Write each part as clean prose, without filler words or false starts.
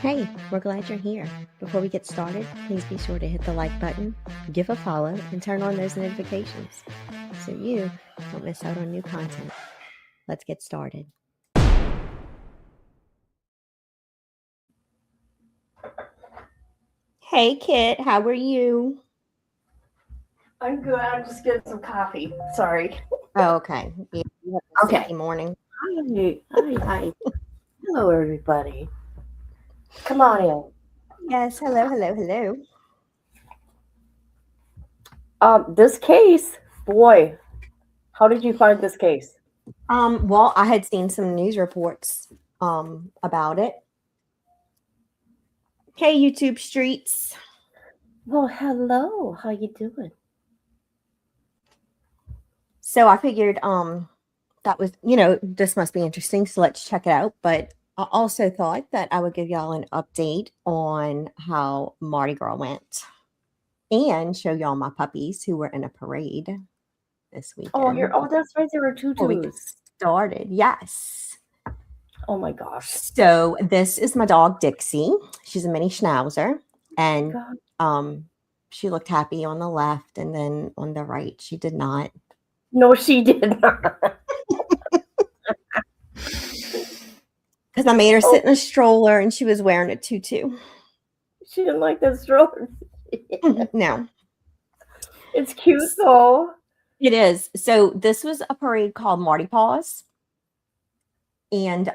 Hey, we're glad you're here. Before we get started, please be sure to hit the like button, give a follow, and turn on those notifications so you don't miss out on new content. Let's get started. Hey, Kit, how are you? I'm good. I'm just getting some coffee. Sorry. Oh, okay. Yeah, you have a Okay. sleepy morning. Hi. Hello, everybody. Come on in. Yes, hello. This case, boy, how did you find this case? Well, I had seen some news reports about it. Hey, YouTube streets. Well, hello. How you doing? So I figured that was, this must be interesting, so let's check it out. But I also thought that I would give y'all an update on how Mardi Gras went and show y'all my puppies who were in a parade this weekend. That's right. There were Before we get tutus. started, yes. Oh my gosh. So this is my dog Dixie. She's a mini schnauzer, and God. she looked happy on the left, and then on the right, she did not. No, she did not. Because I made her sit Oh, in a stroller, and she was wearing a tutu. she didn't like that stroller. No. It's cute though. It is. So this was a parade called Mardi Paws. And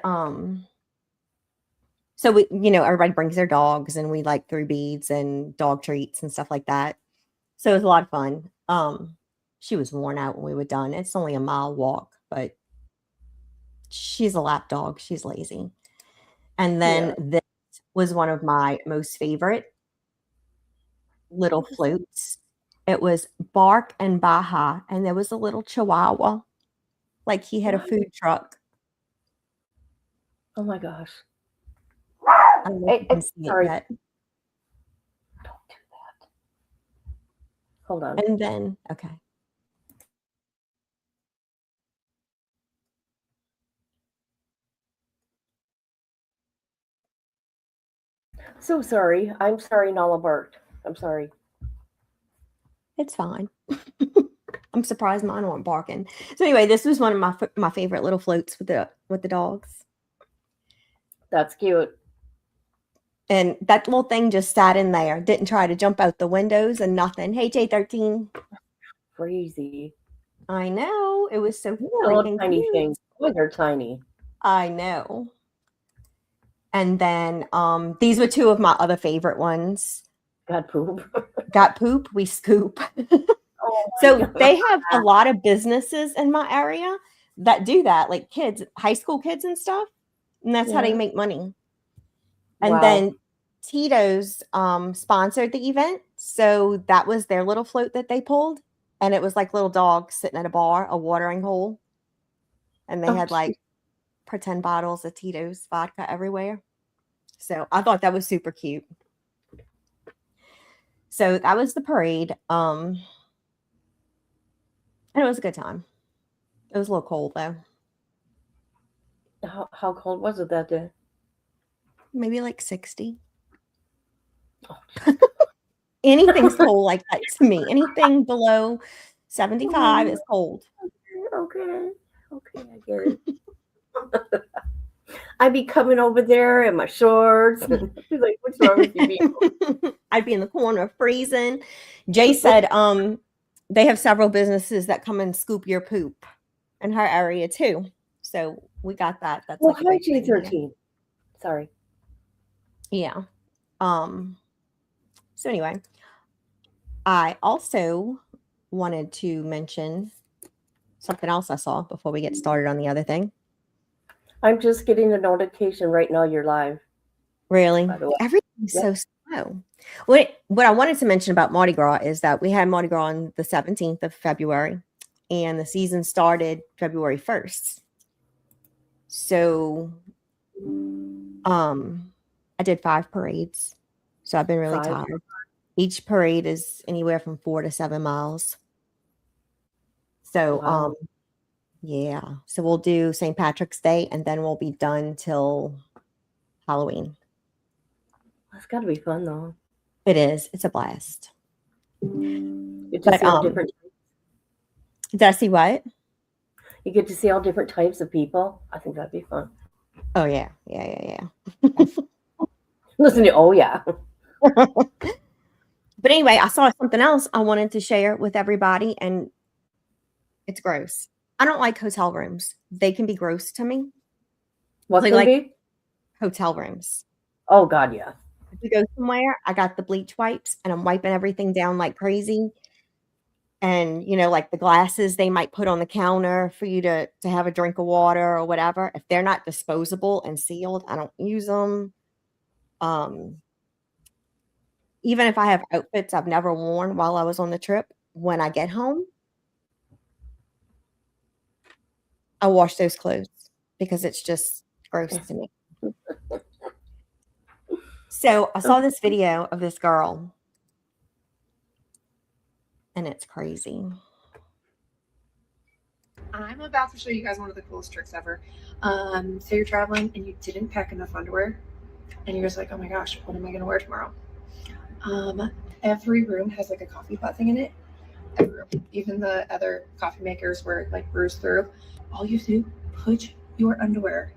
so we, everybody brings their dogs and we like threw beads and dog treats and stuff like that. So it was a lot of fun. She was worn out when we were done. It's only a mile walk, but she's a lap dog. She's lazy. And then Yeah. this was one of my most favorite little floats. It was Bark and Baja, and there was a little chihuahua. Like he had a What? food truck. Oh my gosh. I don't know if you Hey, can see it sorry. yet. Don't do that. Hold on. And then, okay. So sorry. I'm sorry, Nala barked. I'm sorry. It's fine. I'm surprised mine weren't barking. So anyway, this was one of my favorite little floats with the dogs. That's cute. And that little thing just sat in there, didn't try to jump out the windows and nothing. Hey J13. Crazy. I know. It was so Little freaking tiny cute. things. Boy, they're tiny. I know. And then these were two of my other favorite ones. God poop. Got poop, we scoop. Oh my So god. they have a lot of businesses in my area that do that, like kids, high school kids and stuff. And that's how they Yeah. make money. And Wow. then Tito's sponsored the event. So that was their little float that they pulled. And it was like little dogs sitting at a bar, a watering hole. And they Oh, had like pretend bottles of Tito's vodka everywhere. So I thought that was super cute. So that was the parade. And it was a good time. It was a little cold though. how cold was it that day? Maybe like 60. Oh, Anything's cold like that to me. Anything below 75 is cold. okay. Okay, I get it. I'd be coming over there in my shorts. And she's like, what's wrong with you people? I'd be in the corner freezing. Jay said they have several businesses that come and scoop your poop in her area too. So we got that. That's Well, like a hi, big thing here. J13. Sorry. Yeah. So anyway, I also wanted to mention something else I saw before we get started on the other thing. I'm just getting a notification right now you're live. Really? By the way. Everything's Yep. so slow. What I wanted to mention about Mardi Gras is that we had Mardi Gras on the 17th of February, and the season started February 1st. So, I did 5 parades, so I've been really 5. tired. Each parade is anywhere from 4 to 7 miles. So, Wow. yeah. So we'll do St. Patrick's Day, and then we'll be done till Halloween. That's got to be fun though. It is. It's a blast. You get to But see all different. did I see what? You get to see all different types of people. I think that'd be fun. Oh yeah, yeah. Listen to oh yeah. But anyway, I saw something else I wanted to share with everybody, and it's gross. I don't like hotel rooms. They can be gross to me. What They can like be? hotel rooms. Oh God, yeah. If you go somewhere, I got the bleach wipes and I'm wiping everything down like crazy. And like the glasses they might put on the counter for you to have a drink of water or whatever. If they're not disposable and sealed, I don't use them. Even if I have outfits I've never worn while I was on the trip, when I get home, I wash those clothes because it's just gross to me. So I saw this video of this girl, and it's crazy. I'm about to show you guys one of the coolest tricks ever. So you're traveling and you didn't pack enough underwear, and you're just like, oh my gosh, what am I going to wear tomorrow? Every room has like a coffee pot thing in it. Every room, even the other coffee makers where it like brews through. All you do, put your underwear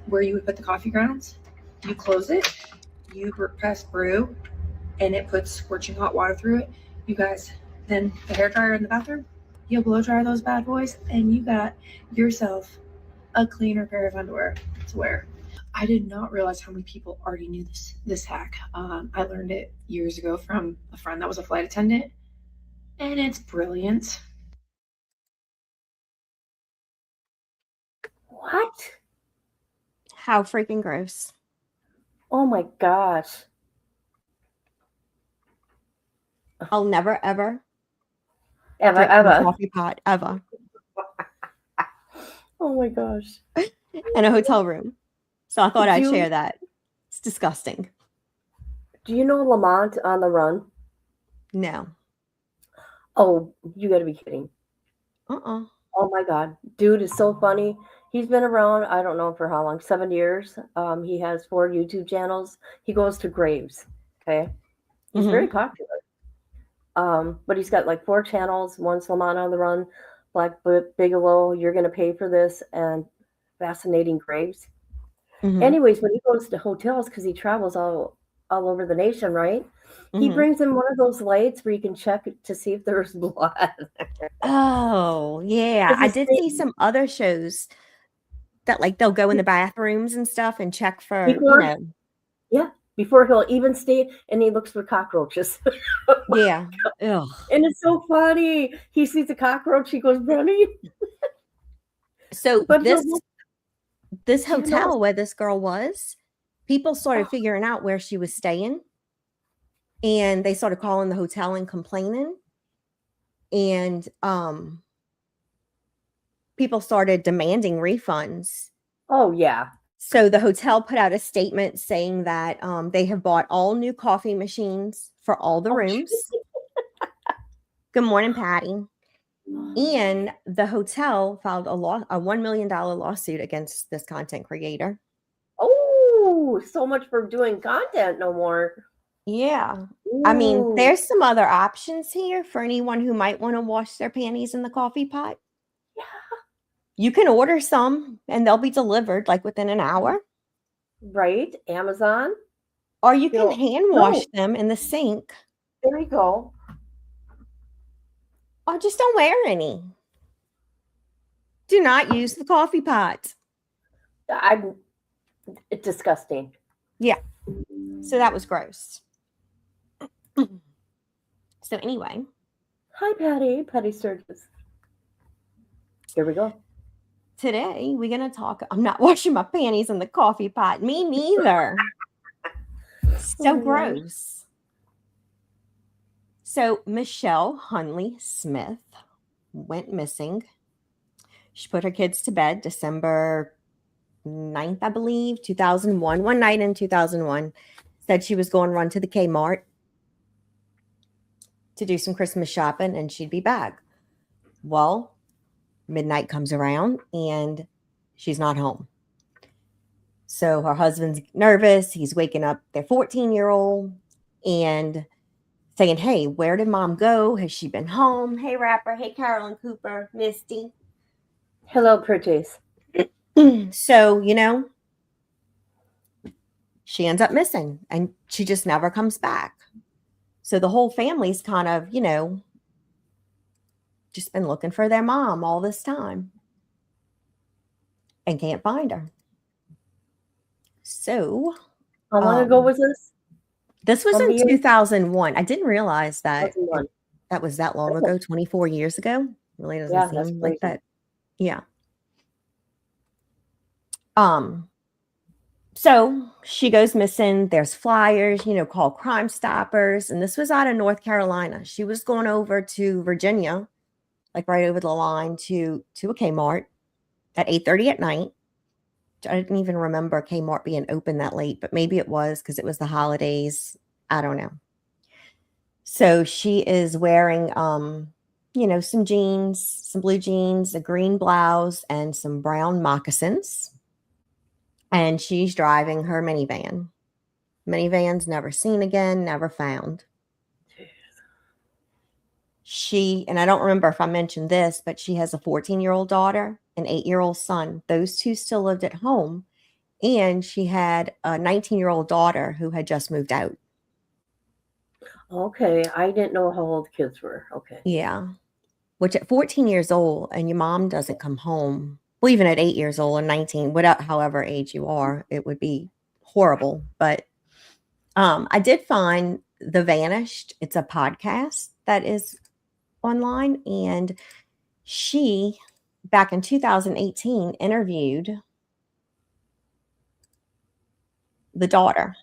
where you would put the coffee grounds. You close it, you press brew, and it puts scorching hot water through it. You guys, then the hairdryer in the bathroom, you'll blow dry those bad boys, and you got yourself a cleaner pair of underwear to wear. I did not realize how many people already knew this hack. I learned it years ago from a friend that was a flight attendant, and it's brilliant. What? How freaking gross. Oh my gosh. I'll never, ever Ever, drink from a ever. coffee pot, ever. Oh my gosh. In a hotel room. So I thought I'd share that. It's disgusting. Do you know Lamont on the Run? No. Oh, you got to be kidding. Uh-uh. Oh my God. Dude is so funny. He's been around, I don't know for how long, 7 years. He has 4 YouTube channels. He goes to graves. Okay. He's very popular. But he's got like 4 channels. One's Lamont on the Run, Black Bigelow, You're Gonna Pay for This, and Fascinating Graves. Anyways, when he goes to hotels, because he travels all over the nation, right? He brings in one of those lights where you can check to see if there's blood. Oh, yeah. I did see some other shows that like they'll go in the bathrooms and stuff and check for, Yeah, before he'll even stay, and he looks for cockroaches. Yeah. Ugh. And it's so funny. He sees a cockroach, he goes running. So this hotel where this girl was, people started figuring out where she was staying, and they started calling the hotel and complaining, and people started demanding refunds. Oh yeah. So the hotel put out a statement saying that they have bought all new coffee machines for all the rooms. Good morning, Patty. And the hotel filed a $1 million lawsuit against this content creator. Oh, so much for doing content no more. Yeah. Ooh. I mean, there's some other options here for anyone who might want to wash their panties in the coffee pot. Yeah. You can order some and they'll be delivered like within an hour. Right. Amazon. Or you can hand wash them in the sink. There you go. Or just don't wear any. Do not use the coffee pot. It's disgusting. Yeah. So that was gross. So anyway. Hi, Patty. Patty Sturgis. Here we go. Today, we're going to talk. I'm not washing my panties in the coffee pot. Me neither. So gross. So Michelle Hundley Smith went missing. She put her kids to bed December 9th, I believe, 2001. One night in 2001, said she was going to run to the Kmart to do some Christmas shopping and she'd be back. Well, midnight comes around and she's not home. So her husband's nervous. He's waking up their 14-year-old and saying, hey, where did mom go? Has she been home? Hey, Rapper. Hey, Carolyn Cooper, Misty. Hello, pretties. So, she ends up missing and she just never comes back. So the whole family's kind of, just been looking for their mom all this time and can't find her. So How long ago was this? This was How many in years? 2001. I didn't realize that 2001. that was that long ago, 24 years ago. Really doesn't Yeah, that's seem like crazy. that. Yeah. So she goes missing. There's flyers, called Crime Stoppers. And this was out of North Carolina. She was going over to Virginia, like right over the line to a Kmart at 8:30 at night. I didn't even remember Kmart being open that late, but maybe it was because it was the holidays. I don't know. So she is wearing, some jeans, some blue jeans, a green blouse, and some brown moccasins. And she's driving her minivan. Minivan's never seen again, never found. And I don't remember if I mentioned this, but she has a 14-year-old daughter, an 8-year-old son. Those two still lived at home. And she had a 19-year-old daughter who had just moved out. Okay, I didn't know how old kids were. Okay. Yeah. Which at 14 years old and your mom doesn't come home, well, even at 8 years old or 19, whatever, however age you are, it would be horrible. But I did find The Vanished. It's a podcast that is online. And she, back in 2018, interviewed the daughter.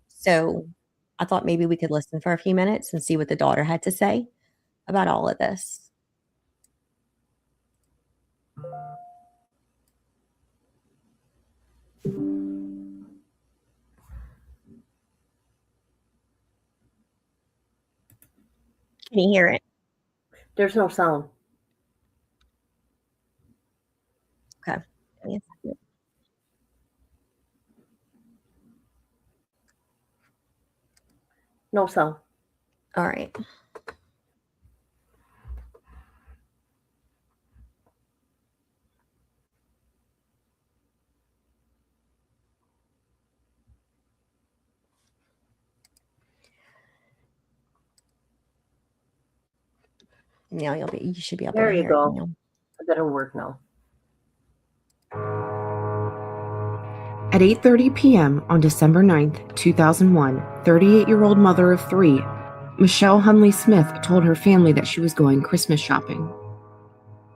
So I thought maybe we could listen for a few minutes and see what the daughter had to say about all of this. Can you hear it? There's no sound. Okay. No sound. All right. Now you should be able There to you hear go. it now. That'll work now. At 8:30 p.m. on December 9th, 2001, 38-year-old mother of 3, Michelle Hundley Smith told her family that she was going Christmas shopping.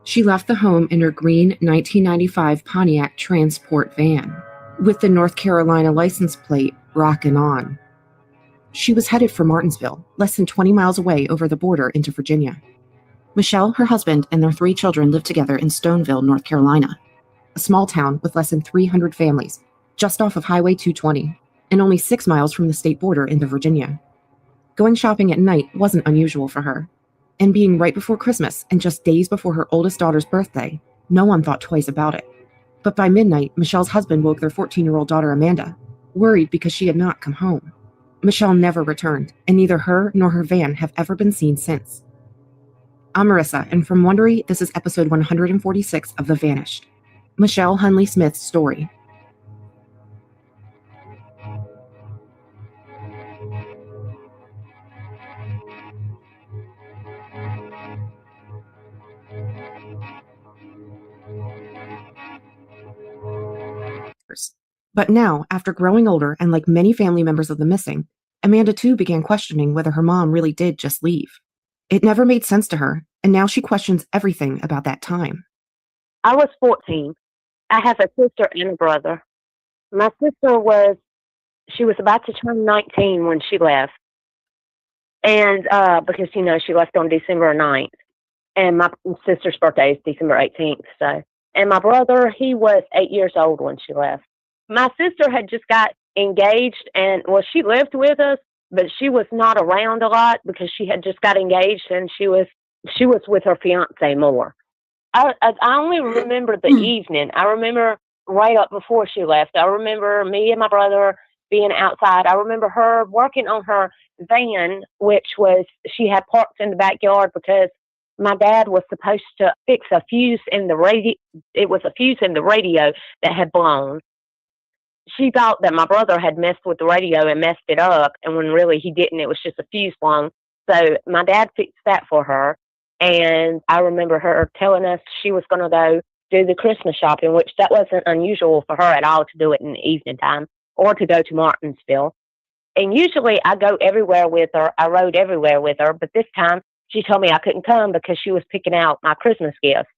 She left the home in her green 1995 Pontiac Transport van, with the North Carolina license plate rockin' on. She was headed for Martinsville, less than 20 miles away over the border into Virginia. Michelle, her husband, and their 3 children lived together in Stoneville, North Carolina, a small town with less than 300 families, just off of Highway 220, and only 6 miles from the state border into Virginia. Going shopping at night wasn't unusual for her, and being right before Christmas and just days before her oldest daughter's birthday, no one thought twice about it. But by midnight, Michelle's husband woke their 14-year-old daughter Amanda, worried because she had not come home. Michelle never returned, and neither her nor her van have ever been seen since. I'm Marissa, and from Wondery, this is episode 146 of The Vanished, Michelle Hundley Smith's story. But now, after growing older and like many family members of the missing, Amanda too began questioning whether her mom really did just leave. It never made sense to her, and now she questions everything about that time. I was 14. I have a sister and a brother. My sister she was about to turn 19 when she left. And because, she left on December 9th. And my sister's birthday is December 18th. So, and my brother, he was 8 years old when she left. My sister had just got engaged and, she lived with us, but she was not around a lot because she had just got engaged and she was with her fiance more. I only remember the evening. I remember right up before she left. I remember me and my brother being outside. I remember her working on her van, which was, she had parked in the backyard because my dad was supposed to fix a fuse in the radio. It was a fuse in the radio that had blown. She thought that my brother had messed with the radio and messed it up, and when really he didn't, it was just a fuse blown. So my dad fixed that for her, and I remember her telling us she was going to go do the Christmas shopping, which that wasn't unusual for her at all to do it in the evening time or to go to Martinsville. And usually I go everywhere with her. I rode everywhere with her, but this time she told me I couldn't come because she was picking out my Christmas gifts.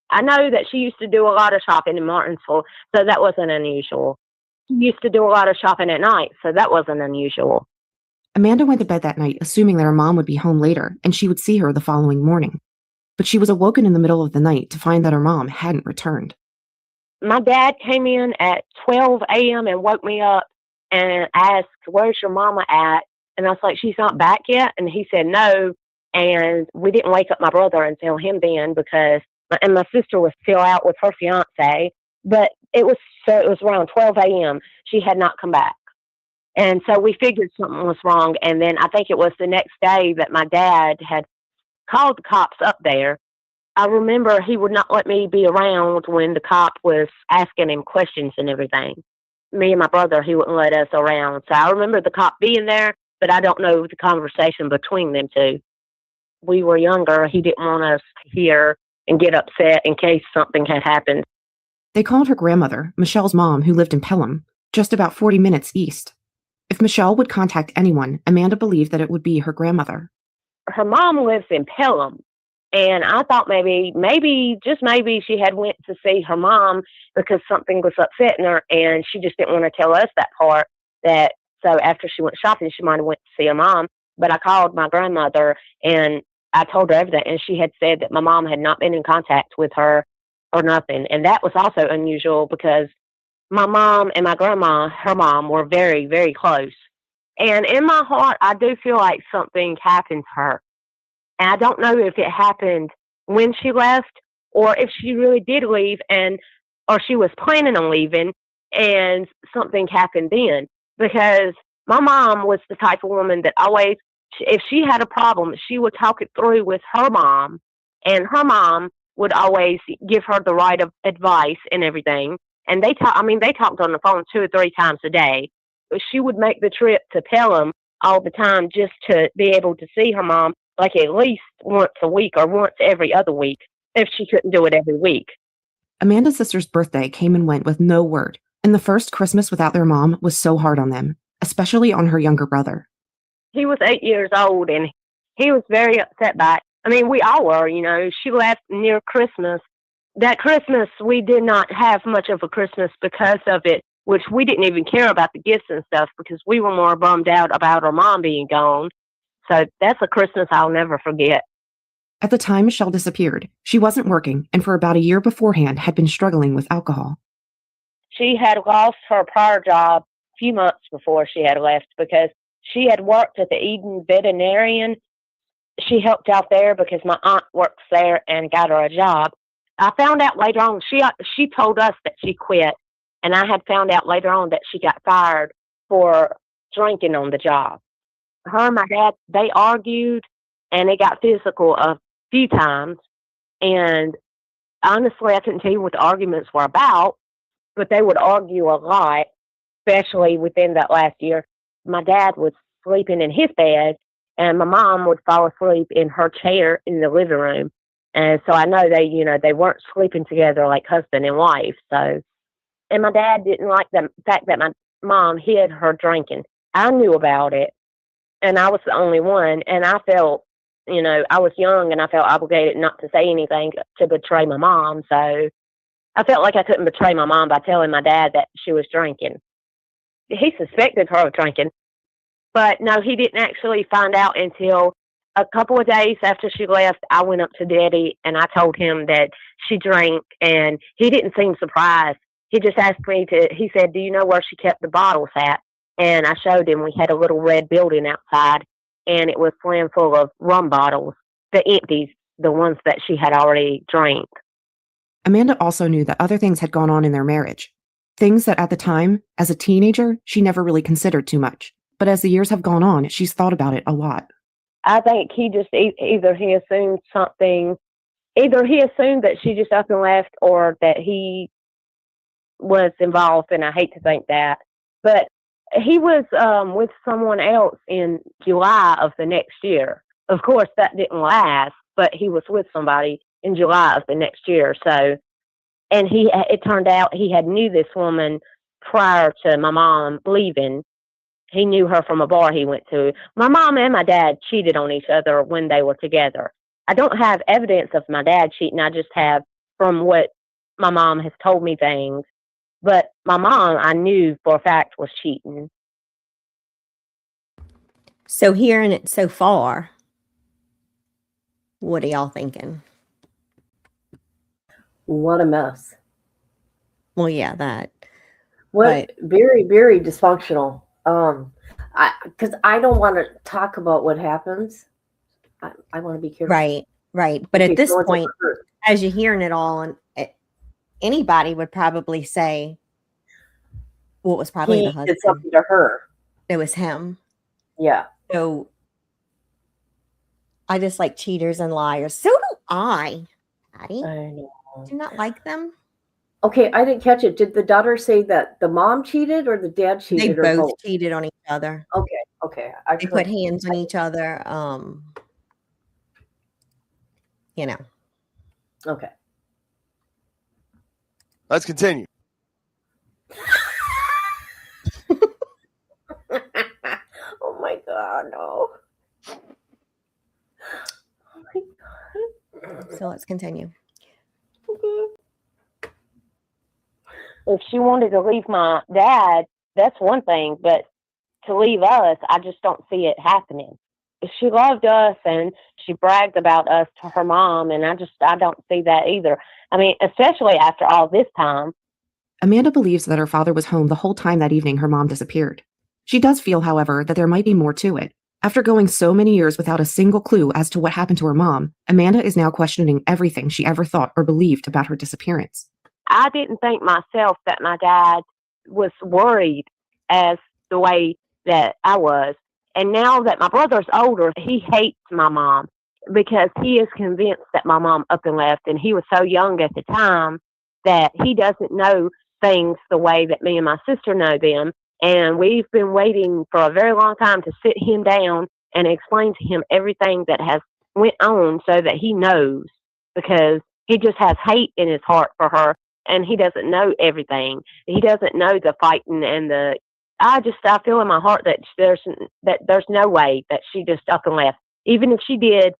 I know that she used to do a lot of shopping in Martinsville, so that wasn't unusual. She used to do a lot of shopping at night, so that wasn't unusual. Amanda went to bed that night assuming that her mom would be home later and she would see her the following morning. But she was awoken in the middle of the night to find that her mom hadn't returned. My dad came in at 12 a.m. and woke me up and asked, "Where's your mama at?" And I was like, "She's not back yet." And he said, "No." And we didn't wake up my brother and tell him then because, and my sister was still out with her fiance. But it was around 12 a.m. She had not come back. And so we figured something was wrong. And then I think it was the next day that my dad had called the cops up there. I remember he would not let me be around when the cop was asking him questions and everything. Me and my brother, he wouldn't let us around. So I remember the cop being there, but I don't know the conversation between them two. We were younger. He didn't want us to hear and get upset in case something had happened. They called her grandmother, Michelle's mom, who lived in Pelham, just about 40 minutes east. If Michelle would contact anyone, Amanda believed that it would be her grandmother. Her mom lives in Pelham, and I thought maybe, just maybe she had went to see her mom because something was upsetting her, and she just didn't want to tell us that part. So after she went shopping, she might have went to see her mom. But I called my grandmother, and I told her everything, and she had said that my mom had not been in contact with her or nothing. And that was also unusual because my mom and my grandma, her mom, were very, very close. And in my heart, I do feel like something happened to her. And I don't know if it happened when she left or if she really did leave or she was planning on leaving and something happened then. Because my mom was the type of woman that always, if she had a problem, she would talk it through with her mom, and her mom would always give her the right of advice and everything. And they talked on the phone 2 or 3 times a day. She would make the trip to Pelham all the time just to be able to see her mom, like at least once a week or once every other week, if she couldn't do it every week. Amanda's sister's birthday came and went with no word, and the first Christmas without their mom was so hard on them, especially on her younger brother. He was 8 years old, and he was very upset by it. I mean, we all were, She left near Christmas. That Christmas, we did not have much of a Christmas because of it, which we didn't even care about the gifts and stuff because we were more bummed out about our mom being gone. So that's a Christmas I'll never forget. At the time Michelle disappeared, she wasn't working and for about a year beforehand had been struggling with alcohol. She had lost her prior job a few months before she had left because she had worked at the Eden Veterinarian. She helped out there because my aunt works there and got her a job. I found out later on, she told us that she quit, and I had found out later on that she got fired for drinking on the job. Her and my dad, they argued, and it got physical a few times, and honestly, I couldn't tell you what the arguments were about, but they would argue a lot, especially within that last year. My dad was sleeping in his bed, and my mom would fall asleep in her chair in the living room. And so I know they weren't sleeping together like husband and wife. So, and my dad didn't like the fact that my mom hid her drinking. I knew about it, and I was the only one. And I felt, I was young, and I felt obligated not to say anything to betray my mom. So I felt like I couldn't betray my mom by telling my dad that she was drinking. He suspected her of drinking, but no, he didn't actually find out until a couple of days after she left. I went up to Daddy and I told him that she drank, and he didn't seem surprised. He just asked me he said, "Do you know where she kept the bottles at?" And I showed him. We had a little red building outside, and it was slammed full of rum bottles, the empties, the ones that she had already drank. Amanda also knew that other things had gone on in their marriage, Things that at the time, as a teenager, she never really considered too much. But as the years have gone on, she's thought about it a lot. I think he just either he assumed something, either he assumed that she just up and left, or that he was involved, and I hate to think that. But he was with someone else in July of the next year. Of course, that didn't last, but he was with somebody in July of the next year. So, and it turned out he had knew this woman prior to my mom leaving. He knew her from a bar he went to. My mom and my dad cheated on each other when they were together. I don't have evidence of my dad cheating. I just have from what my mom has told me things. But my mom, I knew for a fact, was cheating. So hearing it so far, what are y'all thinking? What a mess. Well, yeah, that. What very, very dysfunctional. Because I don't want to talk about what happens. I want to be careful. Right. But at this point, as you're hearing it all, and anybody would probably say, well, it was probably the husband. Did something to her. It was him. Yeah. So I just like cheaters and liars. So do I. Patty. I know. Do you not like them? Okay, I didn't catch it. Did the daughter say that the mom cheated or the dad cheated? They or both cheated on each other. Okay. They put hands on each other. You know. Okay. Let's continue. Oh my God, no. Oh my God. So let's continue. Okay. If she wanted to leave my dad, that's one thing, but to leave us, I just don't see it happening. She loved us and she bragged about us to her mom, and I don't see that either. I mean, especially after all this time. Amanda believes that her father was home the whole time that evening her mom disappeared. She does feel, however, that there might be more to it. After going so many years without a single clue as to what happened to her mom, Amanda is now questioning everything she ever thought or believed about her disappearance. I didn't think myself that my dad was worried as the way that I was. And now that my brother's older, he hates my mom because he is convinced that my mom up and left. And he was so young at the time that he doesn't know things the way that me and my sister know them. And we've been waiting for a very long time to sit him down and explain to him everything that has went on so that he knows, because he just has hate in his heart for her. And he doesn't know everything. He doesn't know the fighting and I feel in my heart that there's no way that she just up and left. Even if she did,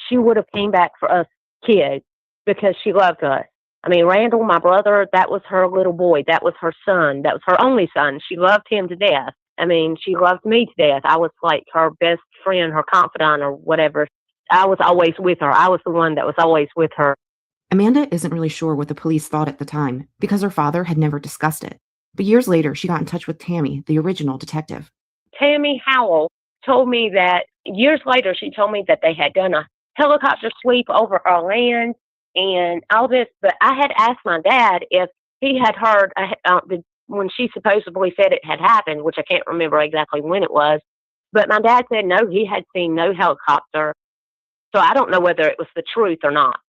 she would have came back for us kids because she loved us. I mean, Randall, my brother, that was her little boy. That was her son. That was her only son. She loved him to death. I mean, she loved me to death. I was like her best friend, her confidant or whatever. I was always with her. I was the one that was always with her. Amanda isn't really sure what the police thought at the time because her father had never discussed it. But years later, she got in touch with Tammy, the original detective. Tammy Howell told me that years later, she told me that they had done a helicopter sweep over our land and all this. But I had asked my dad if he had heard when she supposedly said it had happened, which I can't remember exactly when it was. But my dad said no, he had seen no helicopter. So I don't know whether it was the truth or not.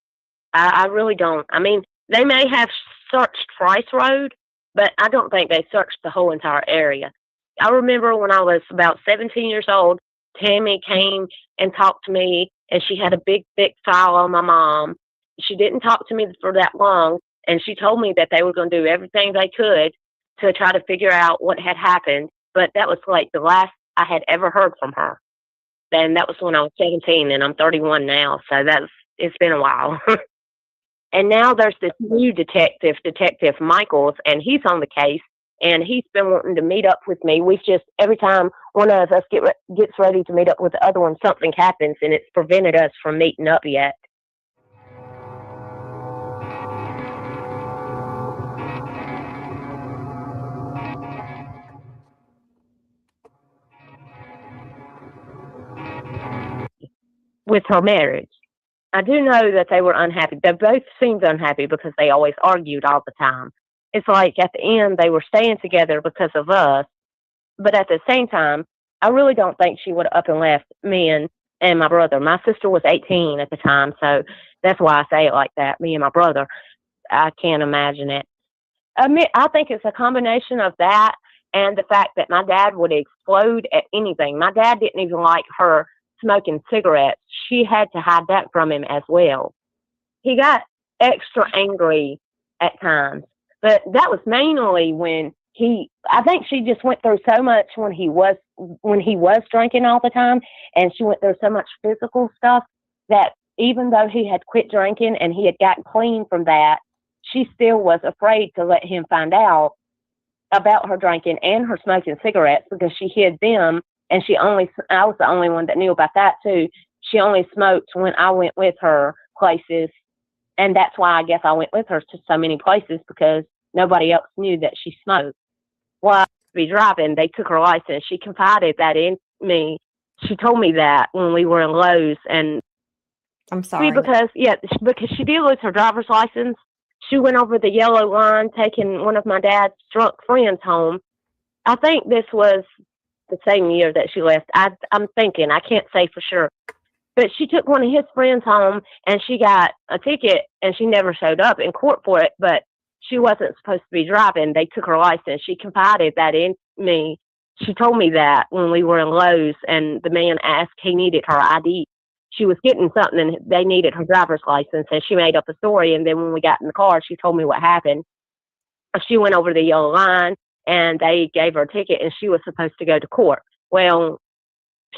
I really don't. I mean, they may have searched Price Road, but I don't think they searched the whole entire area. I remember when I was about 17 years old, Tammy came and talked to me, and she had a big, thick file on my mom. She didn't talk to me for that long, and she told me that they were going to do everything they could to try to figure out what had happened. But that was like the last I had ever heard from her. And that was when I was 17, and I'm 31 now, so it's been a while. And now there's this new detective Michaels, and he's on the case, and he's been wanting to meet up with me. We've just, every time one of us gets ready to meet up with the other one, something happens, and it's prevented us from meeting up yet. With her marriage. I do know that they were unhappy. They both seemed unhappy because they always argued all the time. it's like at the end they were staying together because of us. But at the same time, I really don't think she would have up and left me and my brother. My sister was 18 at the time, so that's why I say it like that. Me and my brother. I can't imagine it. I think it's a combination of that and the fact that my dad would explode at anything. My dad didn't even like her smoking cigarettes. She had to hide that from him as well. He got extra angry at times, but that was mainly when I think she just went through so much when he was drinking all the time, and she went through so much physical stuff that even though he had quit drinking and he had gotten clean from that, she still was afraid to let him find out about her drinking and her smoking cigarettes because she hid them. And I was the only one that knew about that too. She only smoked when I went with her places. And that's why I guess I went with her to so many places, because nobody else knew that she smoked. While I was to be driving, they took her license. She confided that in me. She told me that when we were in Lowe's. And I'm sorry. because she did lose her driver's license. She went over the yellow line, taking one of my dad's drunk friends home. I think this was the same year that she left. I'm thinking, I can't say for sure. But she took one of his friends home, and she got a ticket, and she never showed up in court for it, but she wasn't supposed to be driving. They took her license. She confided that in me. She told me that when we were in Lowe's, and the man asked, he needed her ID. She was getting something, and they needed her driver's license, and she made up a story. And then when we got in the car, she told me what happened. She went over the yellow line, and they gave her a ticket, and she was supposed to go to court. Well,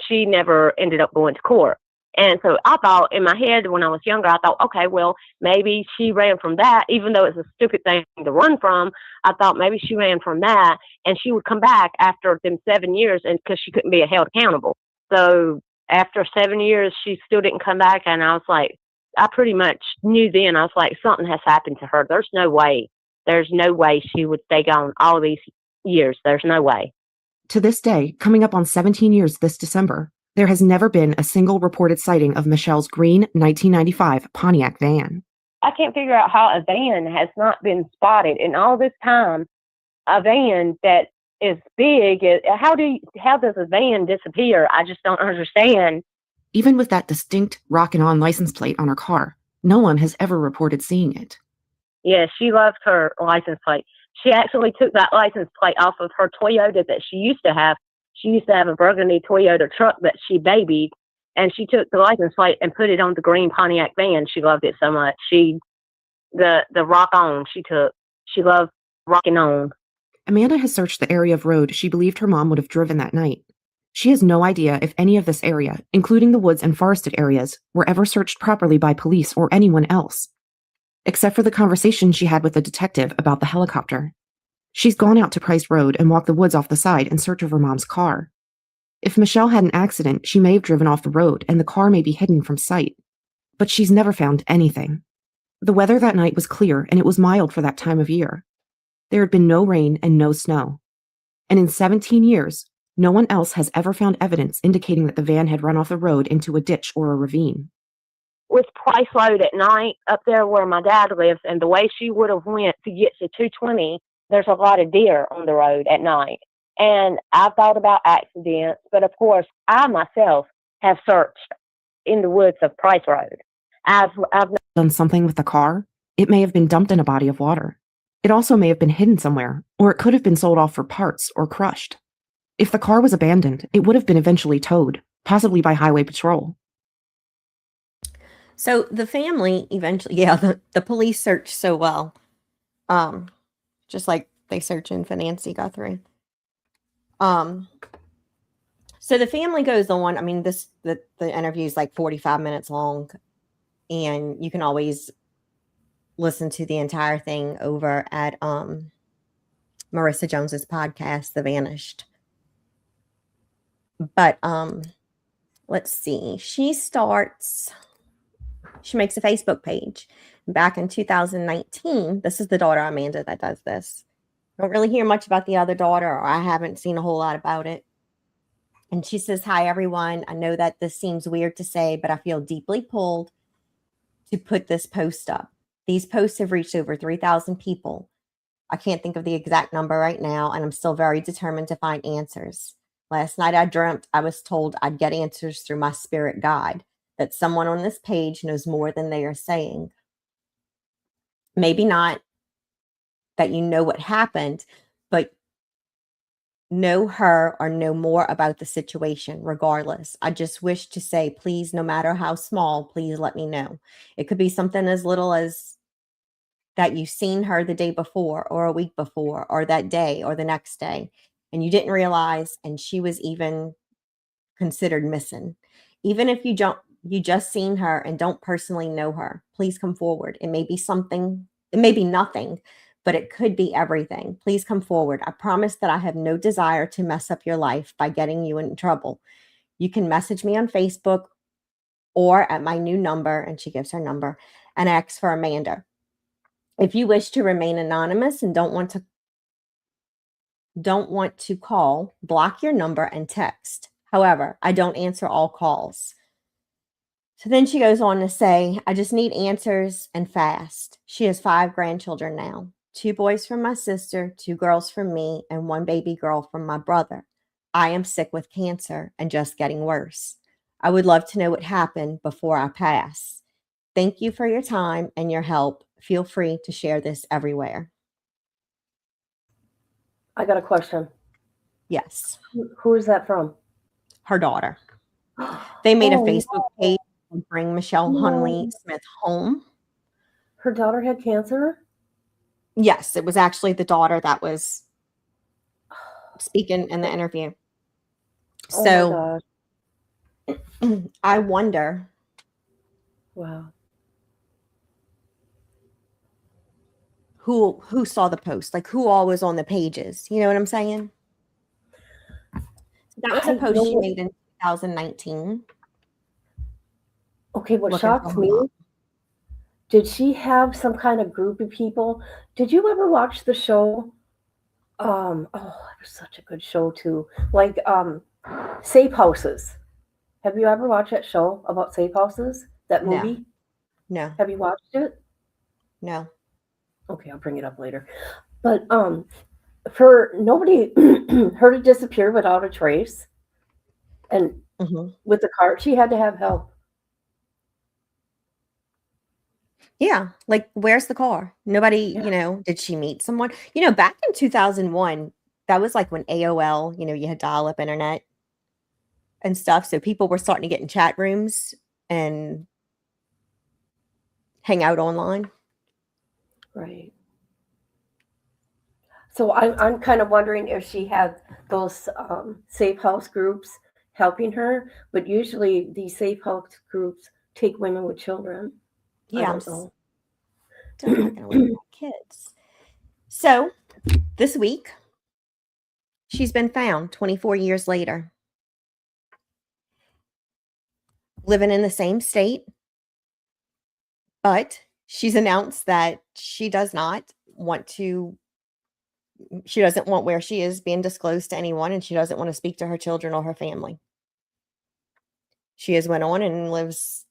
she never ended up going to court. And so I thought in my head when I was younger, I thought, okay, well, maybe she ran from that, even though it's a stupid thing to run from. I thought maybe she ran from that, and she would come back after them 7 years, and because she couldn't be held accountable. So after 7 years, she still didn't come back. And I was like, I pretty much knew then. I was like, something has happened to her. There's no way she would stay gone all these years. There's no way. To this day, coming up on 17 years this December, there has never been a single reported sighting of Michelle's green 1995 Pontiac van. I can't figure out how a van has not been spotted in all this time. A van that is big. How does a van disappear? I just don't understand. Even with that distinct Rockin' On license plate on her car, no one has ever reported seeing it. Yeah, she loved her license plate. She actually took that license plate off of her Toyota that she used to have. She used to have a burgundy Toyota truck that she babied, and she took the license plate and put it on the green Pontiac van. She loved it so much. The Rock On she took. She loved rocking on. Amanda has searched the area of road she believed her mom would have driven that night. She has no idea if any of this area, including the woods and forested areas, were ever searched properly by police or anyone else, except for the conversation she had with the detective about the helicopter. She's gone out to Price Road and walked the woods off the side in search of her mom's car. If Michelle had an accident, she may have driven off the road and the car may be hidden from sight. But she's never found anything. The weather that night was clear, and it was mild for that time of year. There had been no rain and no snow. And in 17 years, no one else has ever found evidence indicating that the van had run off the road into a ditch or a ravine. With Price Road at night, up there where my dad lives, and the way she would have went to get to 220, there's a lot of deer on the road at night. And I've thought about accidents, but of course, I myself have searched in the woods of Price Road. I've done something with the car. It may have been dumped in a body of water. It also may have been hidden somewhere, or it could have been sold off for parts or crushed. If the car was abandoned, it would have been eventually towed, possibly by highway patrol. So the family eventually, the police searched so well, just like they search in for Nancy Guthrie. So the family goes on. I mean, the interview is like 45 minutes long, and you can always listen to the entire thing over at Marissa Jones's podcast, The Vanished. But let's see. She makes a Facebook page back in 2019. This is the daughter, Amanda, that does this. Don't really hear much about the other daughter, or I haven't seen a whole lot about it. And she says, "Hi, everyone. I know that this seems weird to say, but I feel deeply pulled to put this post up. These posts have reached over 3,000 people. I can't think of the exact number right now, and I'm still very determined to find answers. Last night I dreamt I was told I'd get answers through my spirit guide, that someone on this page knows more than they are saying. Maybe not that you know what happened, but know her or know more about the situation. Regardless, I just wish to say, please, no matter how small, please let me know. It could be something as little as that you've seen her the day before or a week before or that day or the next day, and you didn't realize, and she was even considered missing. Even if you just seen her and don't personally know her, please come forward. It may be something, it may be nothing, but it could be everything. Please come forward. I promise that I have no desire to mess up your life by getting you in trouble. You can message me on Facebook or at my new number, and she gives her number, and ask for Amanda. If you wish to remain anonymous and don't want to call, block your number and text. However, I don't answer all calls. So then she goes on to say, I just need answers and fast. She has 5 grandchildren now, 2 boys from my sister, 2 girls from me, and 1 baby girl from my brother. I am sick with cancer and just getting worse. I would love to know what happened before I pass. Thank you for your time and your help. Feel free to share this everywhere. I got a question. Yes. Who is that from? Her daughter. They made a Oh, Facebook page to bring Michelle no. Hundley Smith home. Her daughter had cancer? Yes, it was actually the daughter that was speaking in the interview. Oh So my gosh. I wonder, Wow. who saw the post, like who all was on the pages. You know what I'm saying? That was a I post she know. made in 2019. Okay, what looking shocked for her me, mom. did she have some kind of group of people? Did you ever watch the show? Oh, it was such a good show too. Like Safe Houses. Have you ever watched that show about safe houses? That No. movie? No, Have you watched it? no. Okay, I'll bring it up later. But for nobody her to disappear without a trace, and hmm with the car, she had to have help. Yeah, like where's the car? Nobody, Yeah. did she meet someone? Back in 2001, that was like when AOL, you had dial-up internet and stuff. So people were starting to get in chat rooms and hang out online. Right. So I'm kind of wondering if she had those safe house groups helping her, but usually these safe house groups take women with children. I Yeah, I'm don't know. still not going to leave my kids. So this week, she's been found 24 years later, living in the same state, but she's announced that she doesn't want where she is being disclosed to anyone, and she doesn't want to speak to her children or her family. She has went on and lives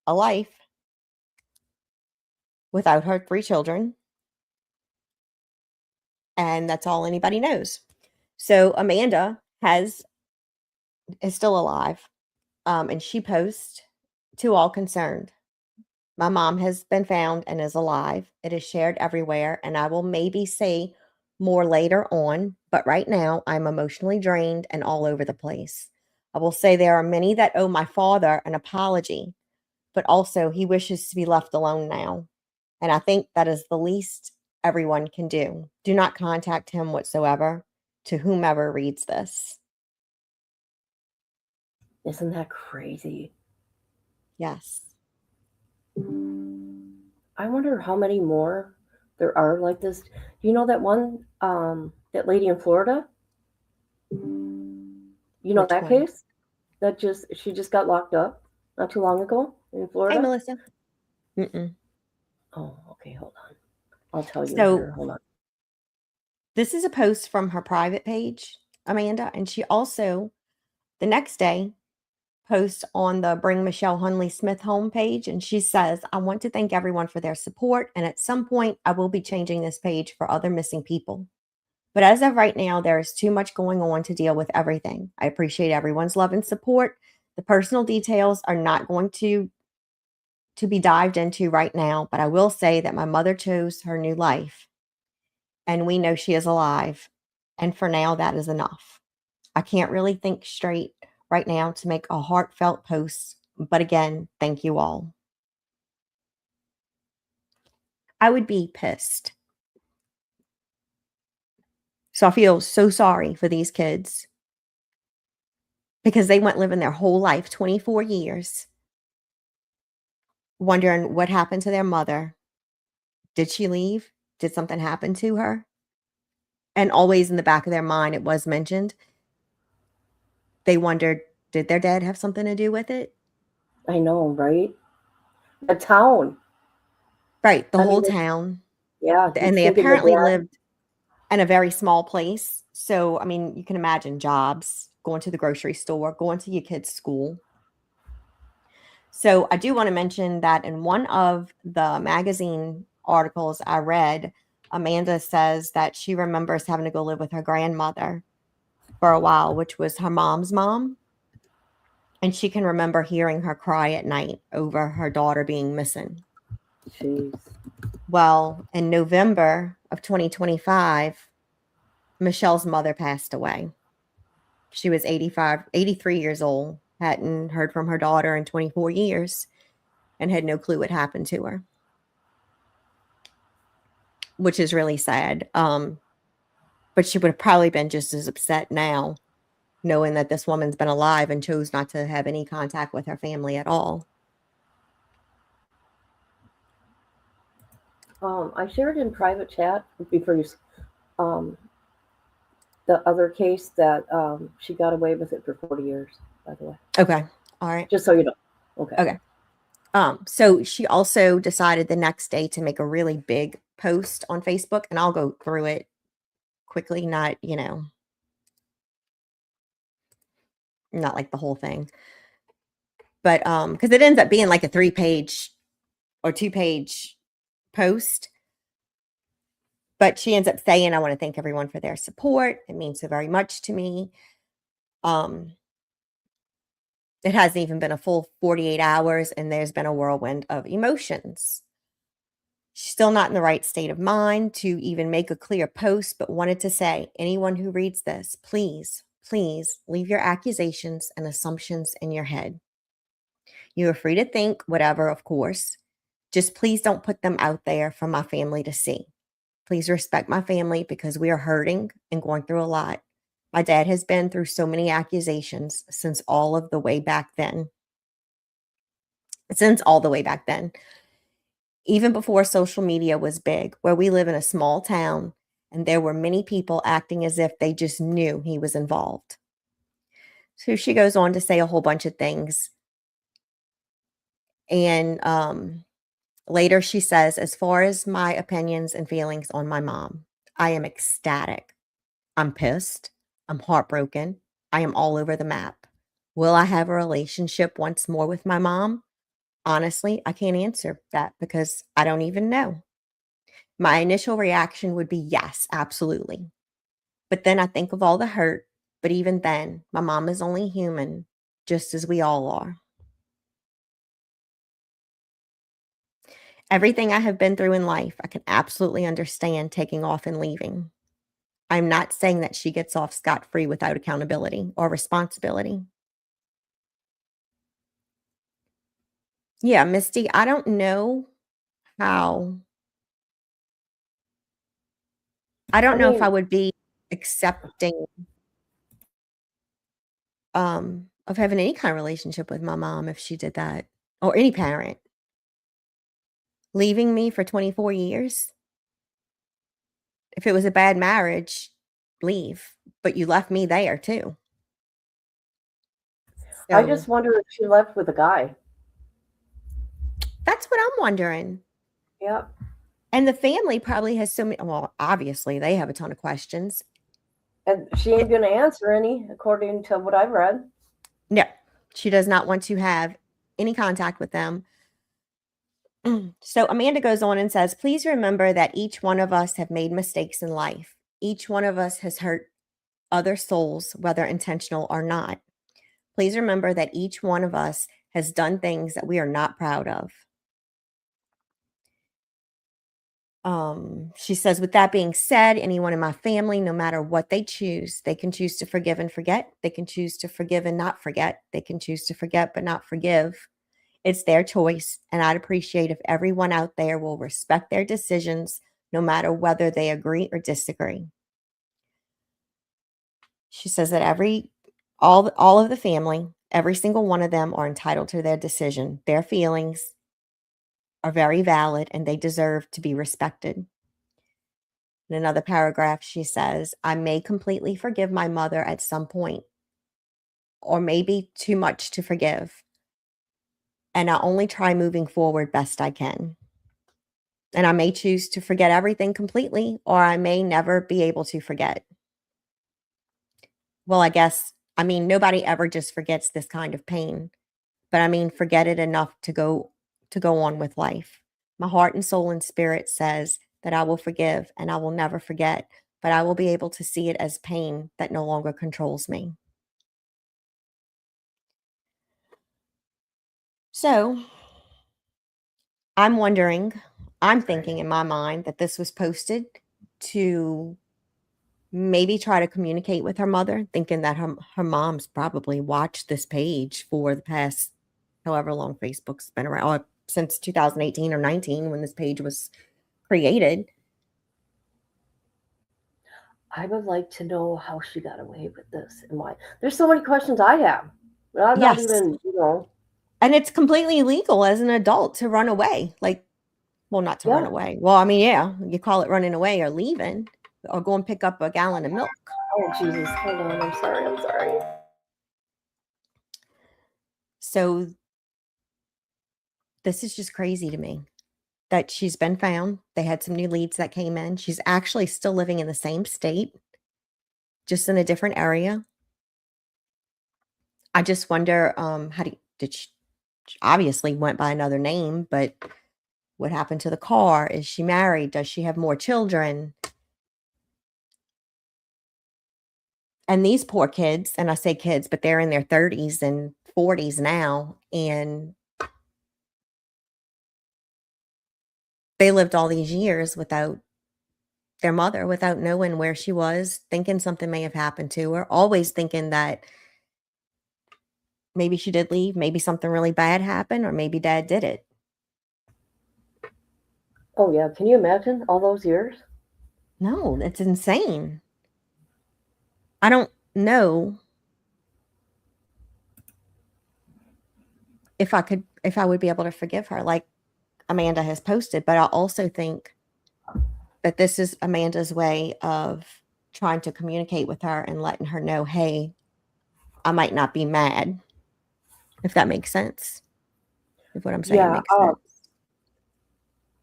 a life without her 3 children, and that's all anybody knows. So Amanda is still alive, and she posts to all concerned, my mom has been found and is alive. It is shared everywhere, and I will maybe say more later on, but right now I'm emotionally drained and all over the place. I will say there are many that owe my father an apology, but also he wishes to be left alone now. And I think that is the least everyone can do. Do not contact him whatsoever, to whomever reads this. Isn't that crazy? Yes. I wonder how many more there are like this. Do you know that one, that lady in Florida? You know Which that one? case? She just got locked up not too long ago in Hey, Florida. Melissa. Mm-mm. Oh, okay, hold on. I'll tell you So here. Hold on. this is a post from her private page, Amanda, and she also, the next day, post on the Bring Michelle Hundley Smith homepage, and she says, I want to thank everyone for their support, and at some point, I will be changing this page for other missing people. But as of right now, there is too much going on to deal with everything. I appreciate everyone's love and support. The personal details are not going to be dived into right now, but I will say that my mother chose her new life, and we know she is alive. And for now, that is enough. I can't really think straight right now to make a heartfelt post, but again, thank you all. I would be pissed. So I feel so sorry for these kids because they went living their whole life, 24 years, wondering what happened to their mother. Did she leave? Did something happen to her? And always in the back of their mind, it was mentioned. They wondered, did their dad have something to do with it? I know, right? The town. Right, the whole town. Yeah. And they apparently lived in a very small place. So, I mean, you can imagine jobs, going to the grocery store, going to your kids' school. So I do want to mention that in one of the magazine articles I read, Amanda says that she remembers having to go live with her grandmother for a while, which was her mom's mom. And she can remember hearing her cry at night over her daughter being missing. Jeez. Well, in November of 2025, Michelle's mother passed away. She was 83 years old, hadn't heard from her daughter in 24 years, and had no clue what happened to her, which is really sad. But she would have probably been just as upset now, knowing that this woman's been alive and chose not to have any contact with her family at all. I shared in private chat before you, the other case that she got away with it for 40 years, by the way. Okay. All right. Just so you know. Okay. So she also decided the next day to make a really big post on Facebook, and I'll go through it quickly, not like the whole thing. But because it ends up being like a 3-page or 2-page post. But she ends up saying, I want to thank everyone for their support. It means so very much to me. It hasn't even been a full 48 hours, and there's been a whirlwind of emotions. She's still not in the right state of mind to even make a clear post, but wanted to say, anyone who reads this, please, please leave your accusations and assumptions in your head. You are free to think whatever, of course. Just please don't put them out there for my family to see. Please respect my family because we are hurting and going through a lot. My dad has been through so many accusations since all the way back then. Even before social media was big, where we live in a small town, and there were many people acting as if they just knew he was involved. So she goes on to say a whole bunch of things. And later she says, as far as my opinions and feelings on my mom, I am ecstatic. I'm pissed. I'm heartbroken. I am all over the map. Will I have a relationship once more with my mom? Honestly, I can't answer that because I don't even know. My initial reaction would be yes, absolutely. But then I think of all the hurt. But even then, my mom is only human, just as we all are. Everything I have been through in life, I can absolutely understand taking off and leaving. I'm not saying that she gets off scot-free without accountability or responsibility. Yeah, Misty, I don't know how. I don't know if I would be accepting of having any kind of relationship with my mom if she did that, or any parent. Leaving me for 24 years. If it was a bad marriage, leave. But you left me there too. So, I just wonder if she left with a guy. That's what I'm wondering. Yep. And the family probably has so many, well, obviously they have a ton of questions. And she ain't going to answer any, according to what I've read. No. She does not want to have any contact with them. So Amanda goes on and says, please remember that each one of us have made mistakes in life. Each one of us has hurt other souls, whether intentional or not. Please remember that each one of us has done things that we are not proud of. She says, with that being said, anyone in my family, no matter what they choose, they can choose to forgive and forget. They can choose to forgive and not forget. They can choose to forget but not forgive. It's their choice, and I'd appreciate if everyone out there will respect their decisions, no matter whether they agree or disagree. She says that all of the family, every single one of them are entitled to their decision. Their feelings are very valid, and they deserve to be respected. In another paragraph, she says, I may completely forgive my mother at some point, or maybe too much to forgive. And I'll only try moving forward best I can. And I may choose to forget everything completely, or I may never be able to forget. Well, I mean, nobody ever just forgets this kind of pain, but I mean, forget it enough to go on with life. My heart and soul and spirit says that I will forgive and I will never forget, but I will be able to see it as pain that no longer controls me. So I'm thinking in my mind that this was posted to maybe try to communicate with her mother, thinking that her mom's probably watched this page for the past however long Facebook's been around, since 2018 or 19 when this page was created. I would like to know how she got away with this and why. There's so many questions I have. But I'm not Yes. even, And it's completely illegal as an adult to run away. Like, well, not to run away. Well, I mean, yeah, you call it running away or leaving or go and pick up a gallon of milk. Oh, Jesus. Hold on. I'm sorry. So this is just crazy to me that she's been found. They had some new leads that came in. She's actually still living in the same state, just in a different area. I just wonder, did she obviously went by another name, but what happened to the car? Is she married? Does she have more children? And these poor kids, and I say kids, but they're in their 30s and 40s now, and they lived all these years without their mother, without knowing where she was, thinking something may have happened to her, always thinking that maybe she did leave, maybe something really bad happened, or maybe dad did it. Oh, yeah. Can you imagine all those years? No, it's insane. I don't know if I would be able to forgive her like Amanda has posted, but I also think that this is Amanda's way of trying to communicate with her and letting her know, hey, I might not be mad, if that makes sense. If what I'm saying makes sense.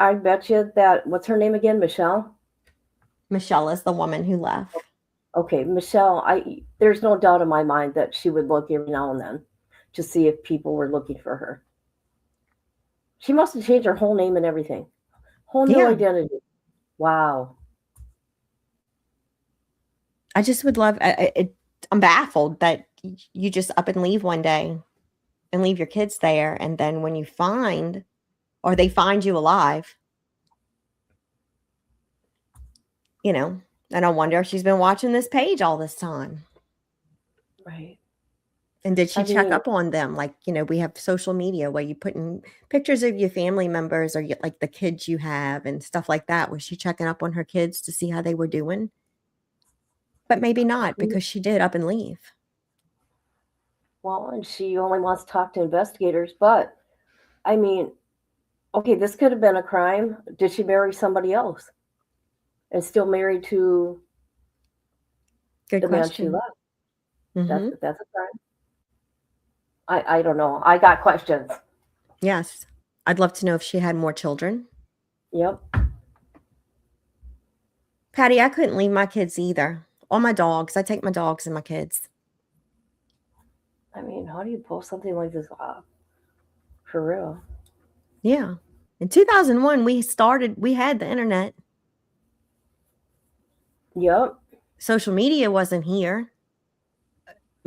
I bet you that, what's her name again? Michelle? Michelle is the woman who left. Okay, Michelle, there's no doubt in my mind that she would look every now and then to see if people were looking for her. She must have changed her whole name and everything. Whole new identity. Wow. I just would love I'm baffled that you just up and leave one day and leave your kids there, and then when you find, or they find you alive, and I wonder if she's been watching this page all this time. Right. And did she check up on them? Like, we have social media where you put in pictures of your family members or like the kids you have and stuff like that. Was she checking up on her kids to see how they were doing? But maybe not, because she did up and leave. Well, and she only wants to talk to investigators, but I mean, okay, this could have been a crime. Did she marry somebody else and still married to Good the question. man she left? That's a crime. I don't know. I got questions. Yes. I'd love to know if she had more children. Yep. Patty, I couldn't leave my kids either. Or my dogs. I take my dogs and my kids. I mean, how do you pull something like this off? For real. Yeah. In 2001, we had the internet. Yep. Social media wasn't here.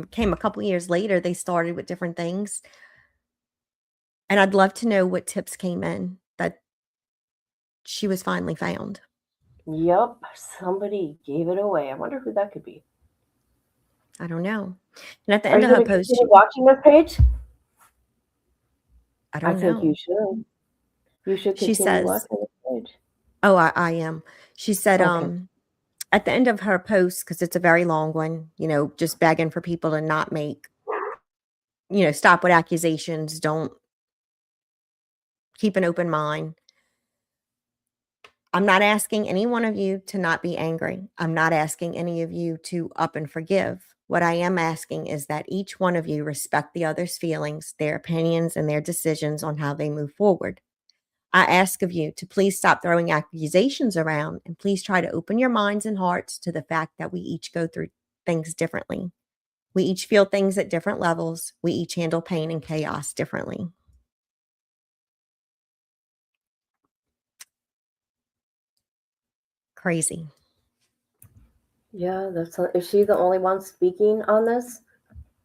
It came a couple years later. They started with different things. And I'd love to know what tips came in that she was finally found. Yep. Somebody gave it away. I wonder who that could be. I don't know. And at the Are end you of her going to post, continue watching this page? I don't think know. you should. You should She continue says, watching this page. oh, I am. She said, Okay. at the end of her post, because it's a very long one, just begging for people to not make, stop with accusations, don't keep an open mind. I'm not asking any one of you to not be angry. I'm not asking any of you to up and forgive. What I am asking is that each one of you respect the other's feelings, their opinions, and their decisions on how they move forward. I ask of you to please stop throwing accusations around and please try to open your minds and hearts to the fact that we each go through things differently. We each feel things at different levels. We each handle pain and chaos differently. Crazy. Yeah, is she the only one speaking on this?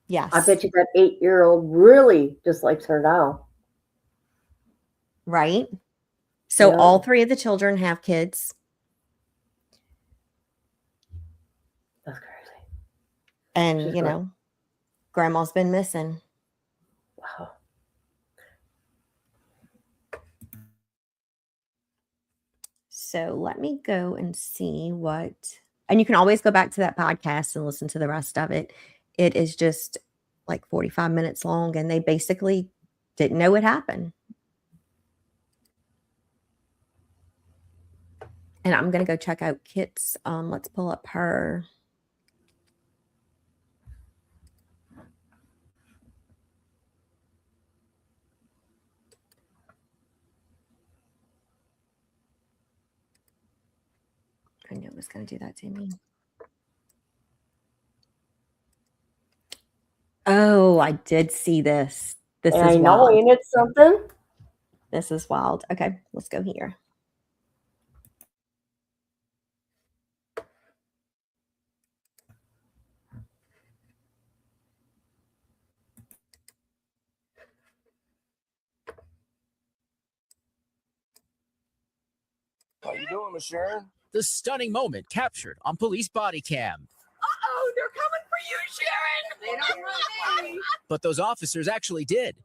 Yes. I bet you that 8-year-old really dislikes her now. Right? So Yeah. all three of the children have kids. That's crazy. And, grandma's been missing. Wow. So let me go and see and you can always go back to that podcast and listen to the rest of it. It is just like 45 minutes long, and they basically didn't know what happened. And I'm going to go check out Kit's. Let's pull up her. I knew it was going to do that to me. Oh, I did see this. This is wild. Ain't it something? This is wild. Okay, let's go here. How you doing, Miss Sharon? The stunning moment captured on police body cam. Uh-oh, they're coming for you, Sharon! They don't want me. But those officers actually did.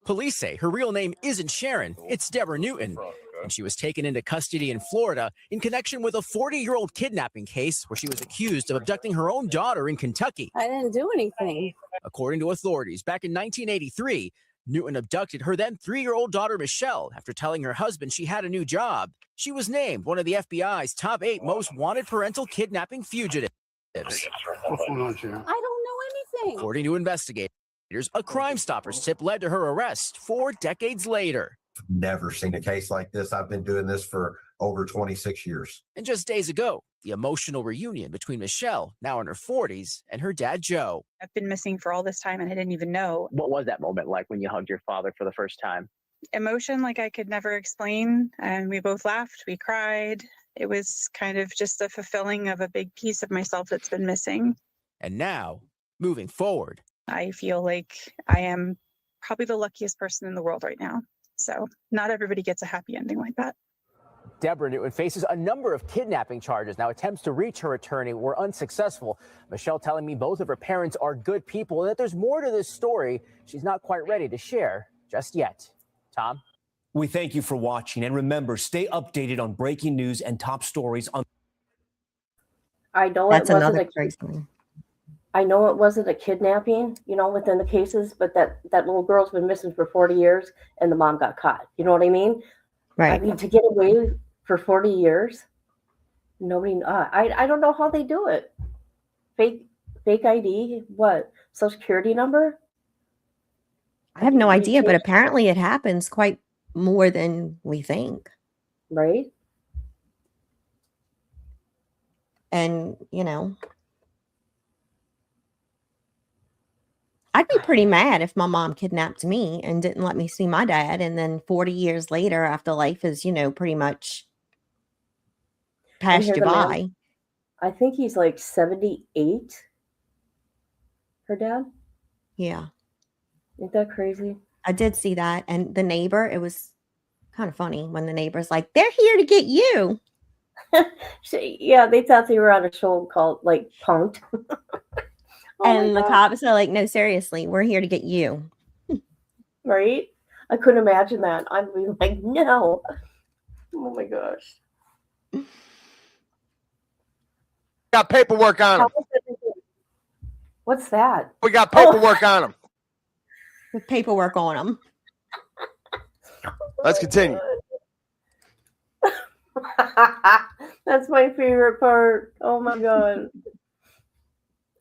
Police say her real name isn't Sharon, it's Deborah Newton. And she was taken into custody in Florida in connection with a 40-year-old kidnapping case where she was accused of abducting her own daughter in Kentucky. I didn't do anything. According to authorities, back in 1983, Newton abducted her then 3-year-old daughter, Michelle, after telling her husband she had a new job. She was named one of the FBI's top 8 most wanted parental kidnapping fugitives. What's going on, Sharon? I don't know anything. According to investigators, a Crime Stoppers tip led to her arrest 4 decades later. Never seen a case like this. I've been doing this for over 26 years. And just days ago, the emotional reunion between Michelle, now in her 40s, and her dad, Joe. I've been missing for all this time and I didn't even know. What was that moment like when you hugged your father for the first time? Emotion like I could never explain. And we both laughed, we cried. It was kind of just a fulfilling of a big piece of myself that's been missing. And now, moving forward, I feel like I am probably the luckiest person in the world right now. So not everybody gets a happy ending like that. Deborah Newton faces a number of kidnapping charges. Now, attempts to reach her attorney were unsuccessful. Michelle telling me both of her parents are good people and that there's more to this story she's not quite ready to share just yet. Tom? We thank you for watching, and remember, stay updated on breaking news and top stories on. I know That's it wasn't another crazy one. I know it wasn't a kidnapping, within the cases, but that little girl's been missing for 40 years and the mom got caught. You know what I mean? Right. I mean, to get away for 40 years, nobody, I don't know how they do it. Fake ID, what? Social Security number? I have no idea, but apparently it happens quite more than we think. Right? I'd be pretty mad if my mom kidnapped me and didn't let me see my dad. And then 40 years later, after life is, pretty much And passed here you the man, by. I think he's like 78. Her dad? Yeah. Isn't that crazy? I did see that. And the neighbor, it was kind of funny when the neighbor's like, they're here to get you. Yeah, they thought they were on a show called like Punked. And the cops are like, no, seriously, we're here to get you. Right? I couldn't imagine that. I'd be like, no. Oh my gosh. Got paperwork on him. What's that? We got paperwork on him. With paperwork on them. Let's continue. That's my favorite part. Oh my god.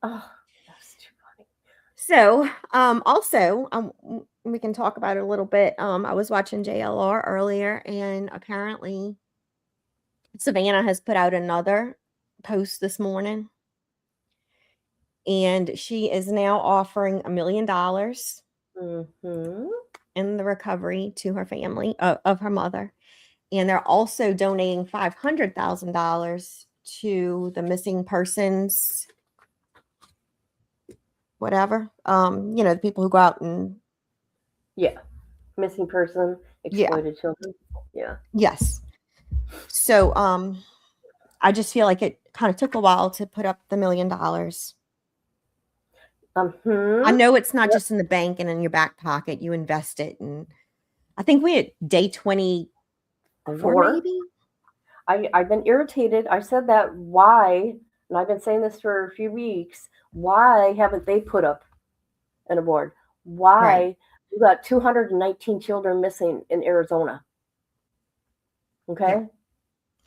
Oh, that's too funny. So, also, we can talk about it a little bit. I was watching JLR earlier, and apparently Savannah has put out another post this morning, and she is now offering $1 million in the recovery to her family of her mother. And they're also donating $500,000 to the missing persons, whatever. The people who go out and missing person, exploited children. Yeah. Yes. So I just feel like it kind of took a while to put up the $1 million. I know it's not just in the bank and in your back pocket. You invest it, and I think we at day 24 maybe. I've been irritated. I said that why, and I've been saying this for a few weeks. Why haven't they put up an award? Why we got 219 children missing in Arizona? Okay. Yeah.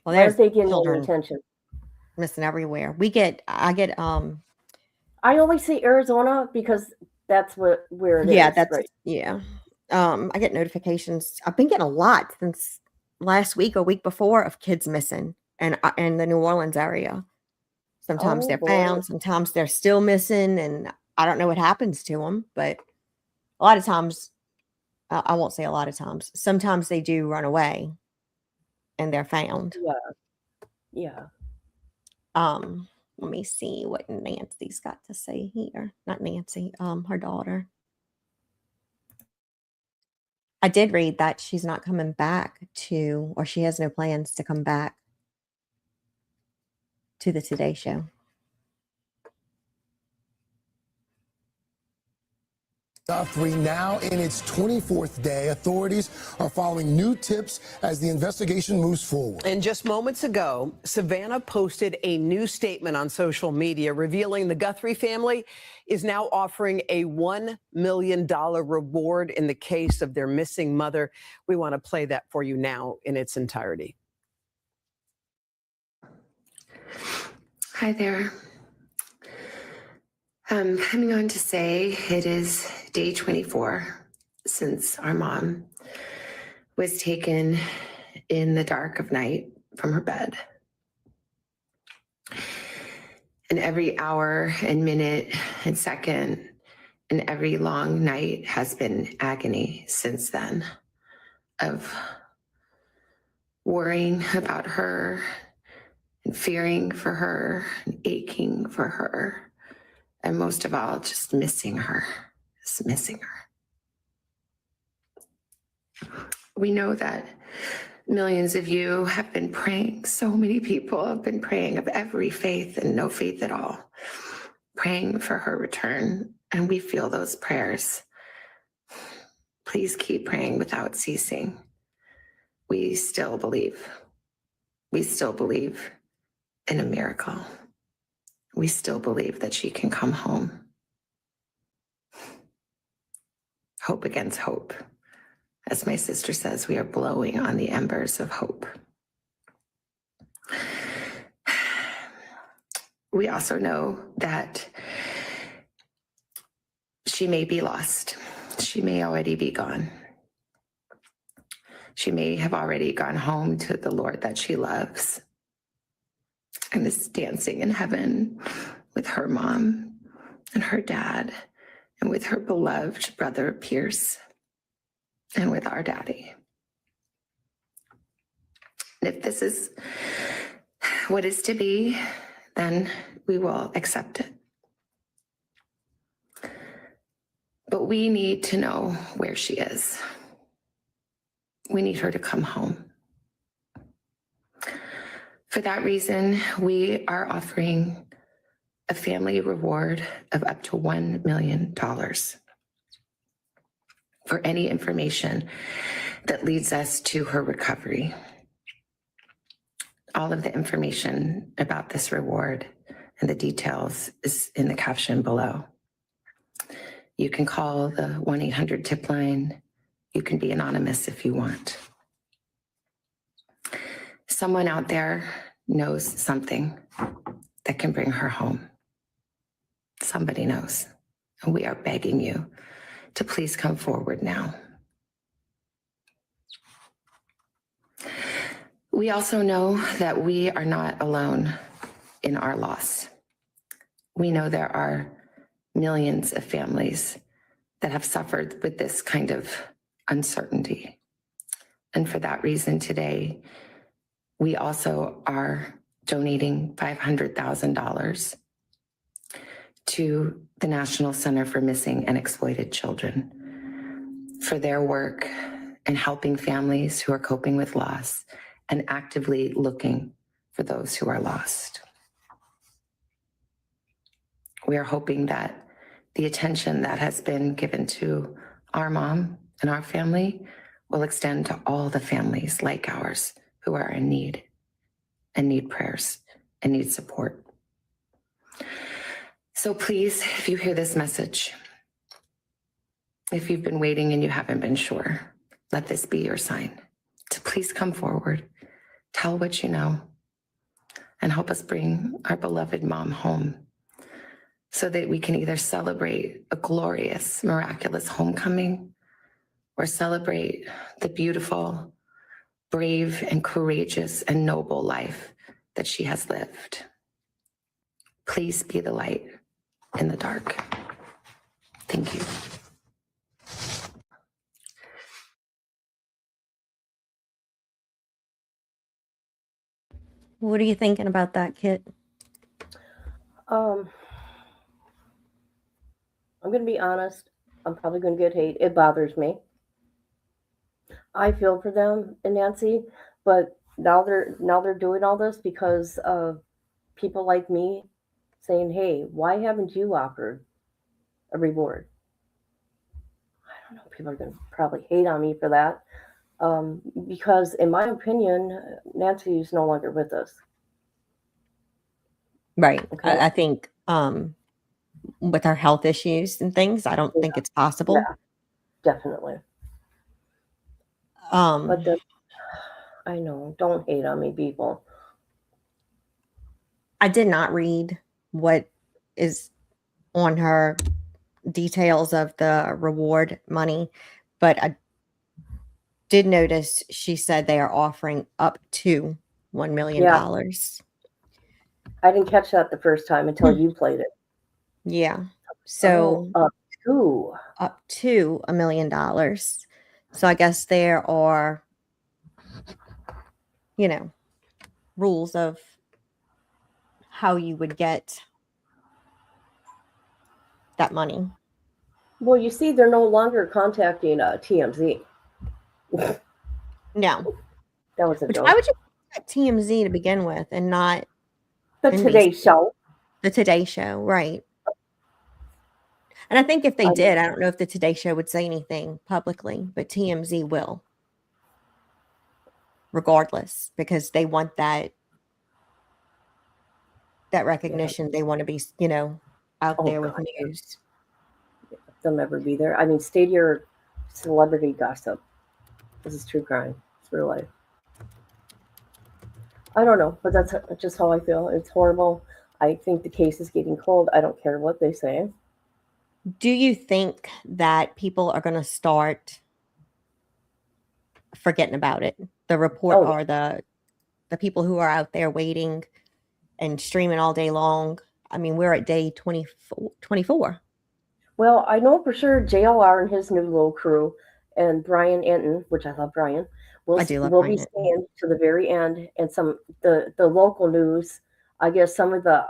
Well, why aren't they getting any attention? Missing everywhere. I only say Arizona because that's where it is. Yeah, that's right. Yeah. I get notifications. I've been getting a lot since last week or week before of kids missing and in the New Orleans area. Sometimes they're found, sometimes they're still missing, and I don't know what happens to them. But a lot of times, I won't say a lot of times. Sometimes they do run away, and they're found. Yeah. Let me see what Nancy's got to say here. Not Nancy, her daughter. I did read that she's not coming back or she has no plans to come back to the Today Show. Guthrie now in its 24th day. Authorities are following new tips as the investigation moves forward. And just moments ago, Savannah posted a new statement on social media revealing the Guthrie family is now offering a $1 million reward in the case of their missing mother. We want to play that for you now in its entirety. Hi there. I'm coming on to say it is day 24 since our mom was taken in the dark of night from her bed. And every hour and minute and second and every long night has been agony since then of worrying about her and fearing for her and aching for her. And most of all, just missing her, We know that millions of you have been praying. So many people have been praying of every faith and no faith at all, praying for her return. And we feel those prayers. Please keep praying without ceasing. We still believe. We still believe in a miracle. We still believe that she can come home. Hope against hope. As my sister says, we are blowing on the embers of hope. We also know that she may be lost. She may already be gone. She may have already gone home to the Lord that she loves and is dancing in heaven with her mom and her dad and with her beloved brother, Pierce, and with our daddy. And if this is what is to be, then we will accept it. But we need to know where she is. We need her to come home. For that reason, we are offering a family reward of up to $1 million for any information that leads us to her recovery. All of the information about this reward and the details is in the caption below. You can call the 1-800-TIP line. You can be anonymous if you want. Someone out there knows something that can bring her home. Somebody knows. And we are begging you to please come forward now. We also know that we are not alone in our loss. We know there are millions of families that have suffered with this kind of uncertainty. And for that reason today, we also are donating $500,000 to the National Center for Missing and Exploited Children for their work in helping families who are coping with loss and actively looking for those who are lost. We are hoping that the attention that has been given to our mom and our family will extend to all the families like ours who are in need and need prayers and need support. So please, if you hear this message, if you've been waiting and you haven't been sure, let this be your sign to please come forward, tell what you know, and help us bring our beloved mom home so that we can either celebrate a glorious, miraculous homecoming or celebrate the beautiful, brave, and courageous and noble life that she has lived. Please be the light in the dark. Thank you. What are you thinking about that, Kit? I'm going to be honest. I'm probably going to get hate. It bothers me. I feel for them and Nancy, but now they're doing all this because of people like me saying, "Hey, why haven't you offered a reward?" I don't know. People are going to probably hate on me for that, because in my opinion, Nancy is no longer with us. Right. Okay. I think with our health issues and things, I don't think it's possible. Yeah, definitely. But I know. Don't hate on me, people. I did not read what is on her details of the reward money, but I did notice she said they are offering up to $1 million. I didn't catch that the first time until you played it. Yeah. So up to $1 million. So I guess there are, rules of how you would get that money. Well, you see, they're no longer contacting TMZ. No. That was a joke. Why would you contact TMZ to begin with and not the NBC? Today Show? The Today Show, right. And I think if they did, I don't know if the Today Show would say anything publicly, but TMZ will. Regardless, because they want that recognition. Yeah. They want to be, out there with news. They'll never be there. I mean, state your celebrity gossip. This is true crime. It's real life. I don't know, but that's just how I feel. It's horrible. I think the case is getting cold. I don't care what they say. Do you think that people are going to start forgetting about it? The report or the people who are out there waiting and streaming all day long. I mean, we're at day 24. Well, I know for sure JLR and his new little crew and Brian Enton, which I love Brian, I do love will be Brian. staying to the very end. And some the local news, I guess some of the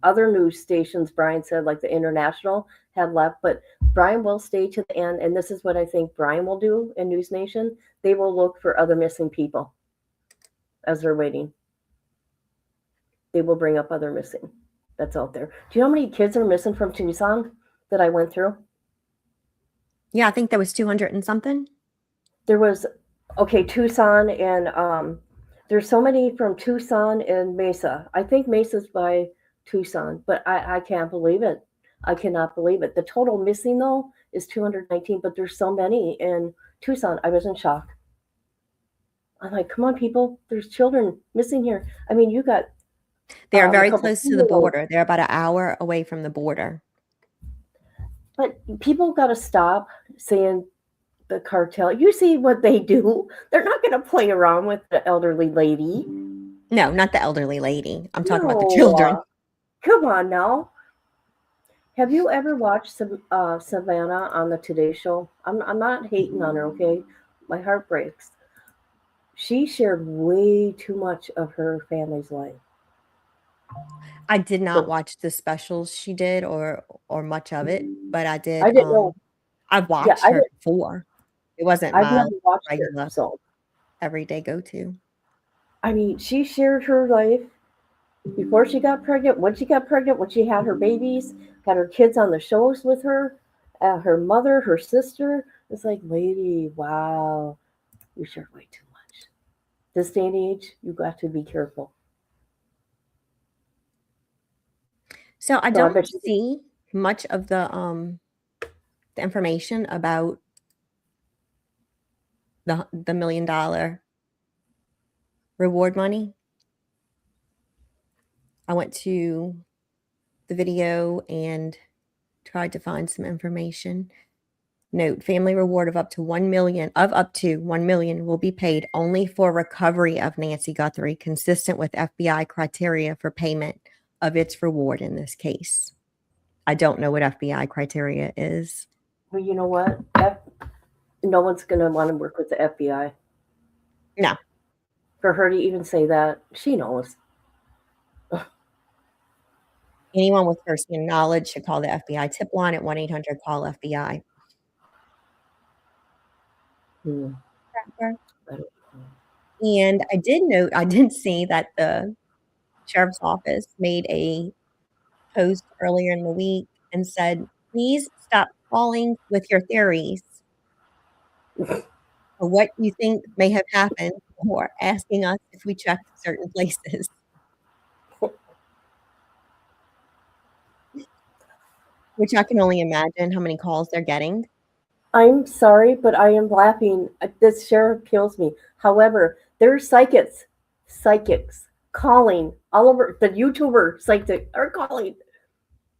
other news stations, Brian said, like the international, had left, but Brian will stay to the end. And this is what I think Brian will do in News Nation. They will look for other missing people as they're waiting. They will bring up other missing that's out there. Do you know how many kids are missing from Tucson that I went through? Yeah, I think there was 200 and something. There was, okay, Tucson and there's so many from Tucson and Mesa. I think Mesa's by Tucson, but I can't believe it. I cannot believe it. The total missing though is 219, but there's so many in Tucson. I was in shock. I'm like, come on, people, there's children missing here. I mean, you got They're a very couple close to the border. They're about an hour away from the border. But people got to stop saying the cartel. You see what they do. They're not going to play around with the elderly lady. No, not the elderly lady. I'm talking about the children. Come on now. Have you ever watched Savannah on the Today Show? I'm not hating on her, okay? My heart breaks. She shared way too much of her family's life. I did not watch the specials she did or much of it, but I did. I didn't know. I've watched her before. It wasn't I've my never watched regular her, so everyday go-to. I mean, she shared her life before she got pregnant, when she got pregnant, when she had her babies, got her kids on the shows with her, her mother, her sister. It's like, lady, wow, you shared way too much. This day and age, you got to be careful. So I don't see much of the information about the $1 million reward money. I went to the video and tried to find some information. Note, family reward of up to 1 million will be paid only for recovery of Nancy Guthrie, consistent with FBI criteria for payment of its reward in this case. I don't know what FBI criteria is. Well, you know what? No one's going to want to work with the FBI. No. For her to even say that, she knows. Anyone with first-hand knowledge should call the FBI tip line at 1-800-CALL-FBI. And I did see that the sheriff's office made a post earlier in the week and said, please stop calling with your theories or what you think may have happened or asking us if we checked certain places. Which I can only imagine how many calls they're getting. I'm sorry, but I am laughing. This sheriff kills me. However, there's psychics calling all over. The YouTuber psychic are calling.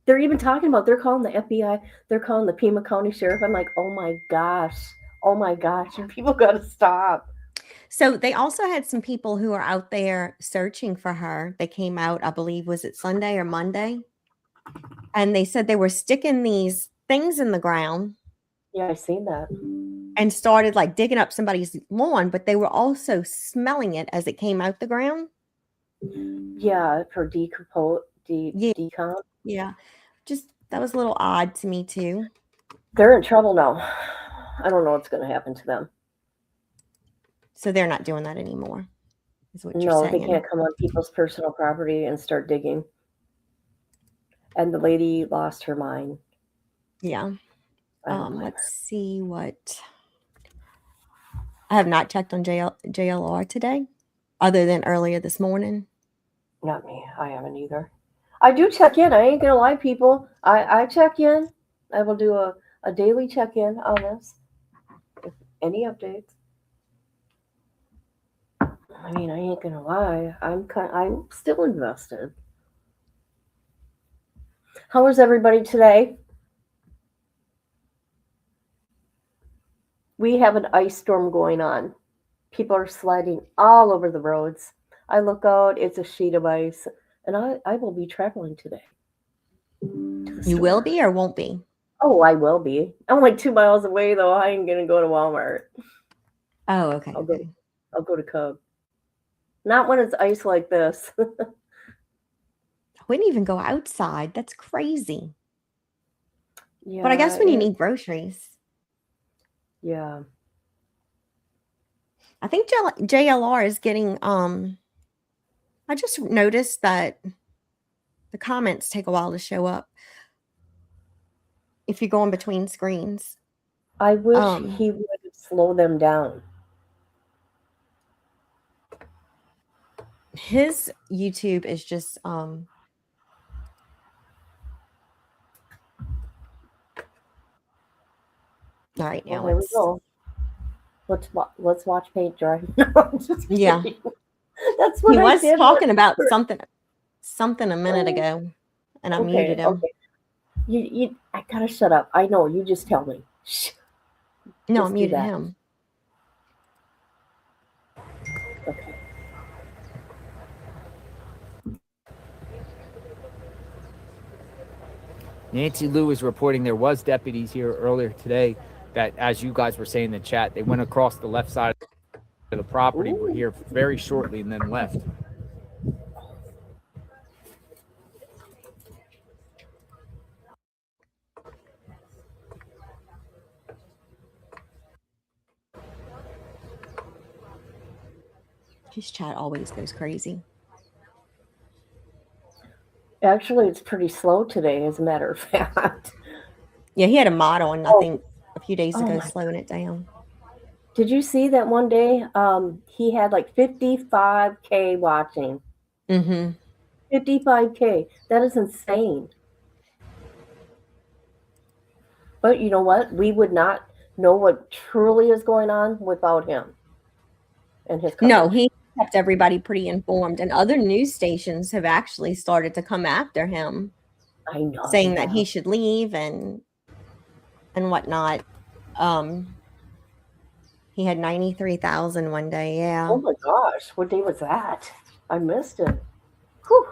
They're even talking about, they're calling the FBI. They're calling the Pima County Sheriff. I'm like, oh my gosh. You people got to stop. So they also had some people who are out there searching for her. They came out, I believe, was it Sunday or Monday? And they said they were sticking these things in the ground. Yeah, I seen that. And started like digging up somebody's lawn, but they were also smelling it as it came out the ground. Yeah, for decomp. Yeah, just that was a little odd to me too. They're in trouble now. I don't know what's going to happen to them. So they're not doing that anymore, is what you're No, saying. they can't come on people's personal property and start digging. And the lady lost her mind. Yeah. Let's see what. I have not checked on JLR today, other than earlier this morning. Not me. I haven't either. I do check in. I ain't gonna lie, people. I check in. I will do a daily check-in on this. If any updates. I mean, I ain't gonna lie. I'm still invested. How is everybody today? We have an ice storm going on. People are sliding all over the roads. I look out, it's a sheet of ice, and I will be traveling today. You will be or won't be? Oh, I will be. I'm like 2 miles away though. I ain't gonna go to Walmart. Oh, okay. I'll go to Cub. Not when it's ice like this. I wouldn't even go outside. That's crazy. Yeah. But I guess when you need groceries. Yeah. I think JLR is getting I just noticed that the comments take a while to show up if you're going between screens. I wish he would slow them down. His YouTube is just all right, now There we go. Let's watch paint dry. No, I'm just kidding. Yeah. That's what he I was did talking when- about something a minute ago, and I muted him. Okay. You I gotta shut up. I know. You just tell me. Shh. No, I Just do muted that. him. Okay. Nancy Lou is reporting there was deputies here earlier today that, as you guys were saying in the chat, they went across the left side of the property, were here very shortly, and then left. His chat always goes crazy. Actually, it's pretty slow today, as a matter of fact. Yeah, he had a model, and I think a few days Oh ago my slowing it down. Did you see that one day? He had like 55K watching. Mm-hmm. 55K. That is insane. But you know what? We would not know what truly is going on without him and his coverage. No, he kept everybody pretty informed, and other news stations have actually started to come after him, I know, saying that yeah. he should leave and whatnot. He had 93,000 one day. Yeah. Oh my gosh, what day was that? I missed it. Whew.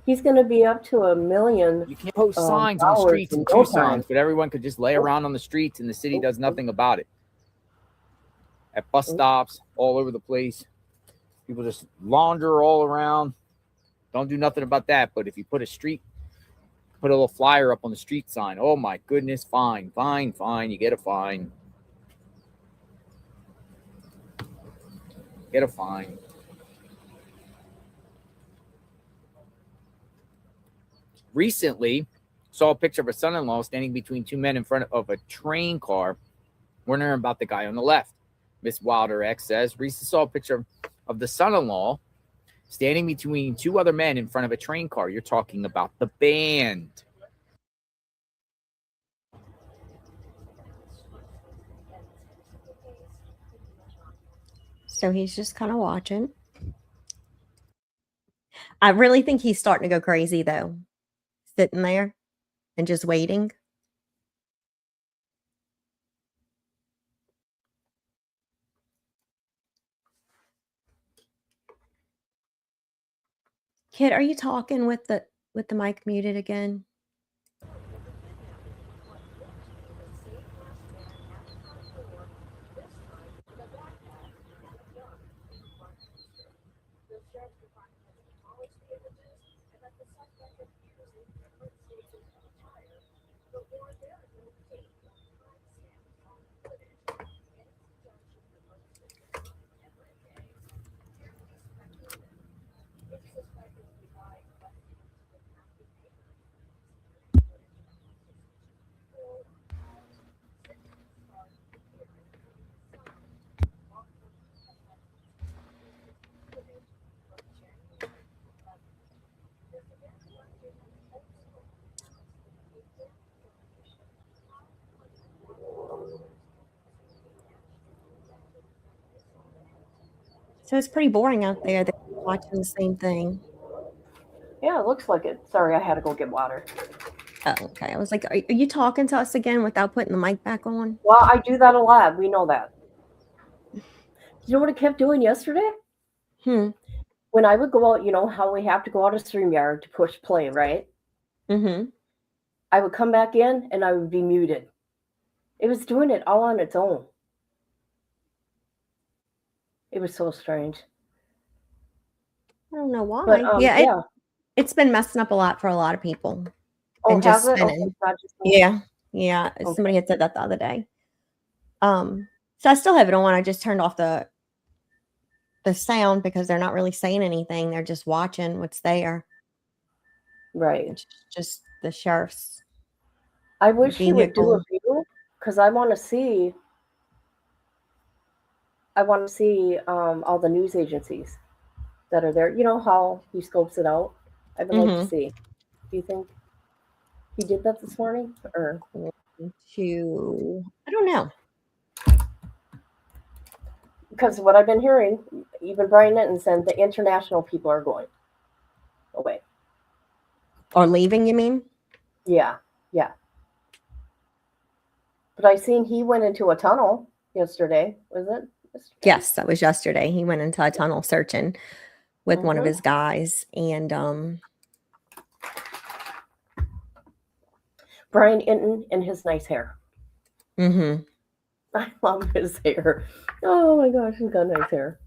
He's going to be up to 1 million. You can't post signs on the streets in Tucson, but everyone could just lay around on the streets and the city does nothing about it. At bus stops, all over the place. People just launder all around. Don't do nothing about that. But if you put a little flyer up on the street sign, oh my goodness, fine, you get a fine. Get a fine. Recently, saw a picture of a son-in-law standing between two men in front of a train car, wondering about the guy on the left. Miss Wilder X says, recently saw a picture of the son-in-law standing between two other men in front of a train car. You're talking about the band. So he's just kind of watching. I really think he's starting to go crazy, though. Sitting there and just waiting. Kid, are you talking with the mic muted again? So it's pretty boring out there. They're watching the same thing. Yeah, it looks like it. Sorry, I had to go get water. Oh, okay. I was like, are you talking to us again without putting the mic back on? Well, I do that a lot. We know that. You know what I kept doing yesterday? When I would go out, you know how we have to go out of StreamYard to push play, right? Mm-hmm. I would come back in and I would be muted. It was doing it all on its own. It was so strange. I don't know why. But yeah, it's been messing up a lot for a lot of people. Oh, and just has it? Okay, spinning. it's not just me. Yeah. Okay. Somebody had said that the other day. So I still have it on. I just turned off the sound because they're not really saying anything. They're just watching what's there. Right. It's just the sheriff's. I wish he would do a vehicle. review because I want to see. All the news agencies that are there. You know how he scopes it out. I would like to see. Do you think he did that this morning, or I don't know. Because what I've been hearing, even Brian Netton said the international people are going away. Or leaving, you mean? Yeah. But I seen he went into a tunnel yesterday. Was it? Yesterday? Yes, that was yesterday. He went into a tunnel searching with one of his guys, and Brian Inton and his nice hair. Mm-hmm. I love his hair. Oh my gosh, he's got nice hair.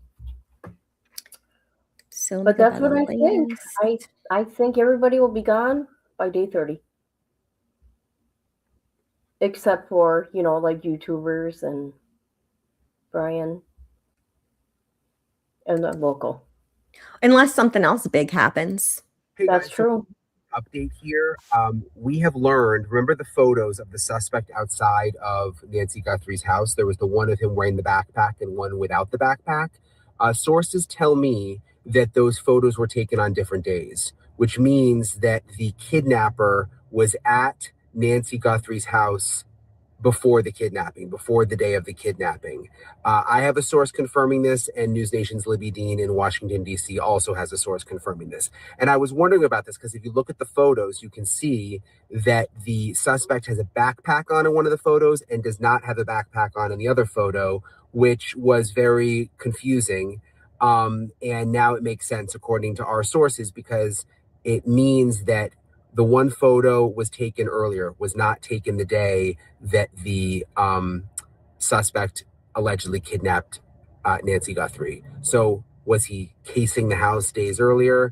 So, but that's what I think. I think everybody will be gone by day 30. Except for, like YouTubers and Brian and the local. Unless something else big happens. Hey That's guys, true. Update here. We have learned, remember the photos of the suspect outside of Nancy Guthrie's house? There was the one of him wearing the backpack and one without the backpack. Sources tell me that those photos were taken on different days, which means that the kidnapper was at Nancy Guthrie's house before the kidnapping, before the day of the kidnapping. I have a source confirming this, and News Nation's Libby Dean in Washington, D.C. also has a source confirming this. And I was wondering about this because if you look at the photos, you can see that the suspect has a backpack on in one of the photos and does not have a backpack on in the other photo, which was very confusing. And now it makes sense according to our sources because it means that the one photo was taken earlier, was not taken the day that the suspect allegedly kidnapped Nancy Guthrie. So was he casing the house days earlier?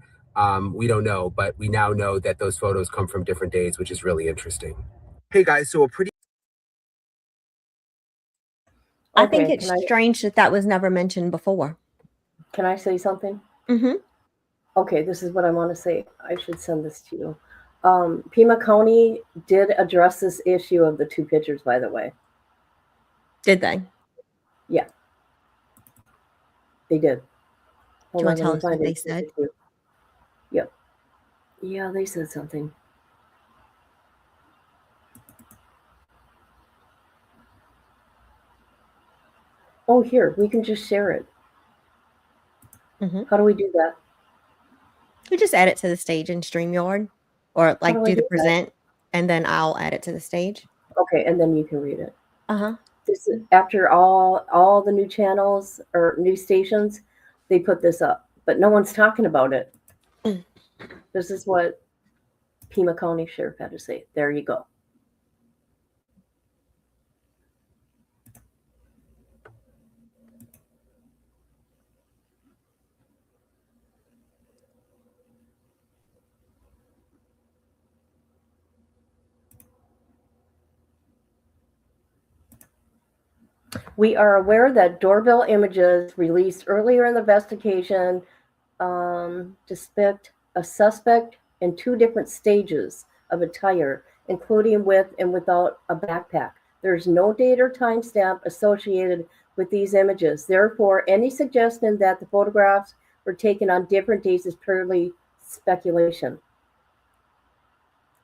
We don't know, but we now know that those photos come from different days, which is really interesting. Hey guys, so I think it's strange that was never mentioned before. Can I say something? Mm-hmm. Okay, this is what I want to say. I should send this to you. Pima County did address this issue of the two pictures, by the way. Did they? Yeah. They did. Do you want to tell us what they said? Yep. Yeah, they said something. Oh, here, we can just share it. Mm-hmm. How do we do that? We just add it to the stage in StreamYard, or like do the present, and then I'll add it to the stage. Okay, and then you can read it. Uh-huh. This is after all the new channels or new stations, they put this up, but no one's talking about it. This is what Pima County Sheriff had to say. There you go. We are aware that doorbell images released earlier in the investigation depict a suspect in two different stages of attire, including with and without a backpack. There's no date or timestamp associated with these images. Therefore, any suggestion that the photographs were taken on different days is purely speculation.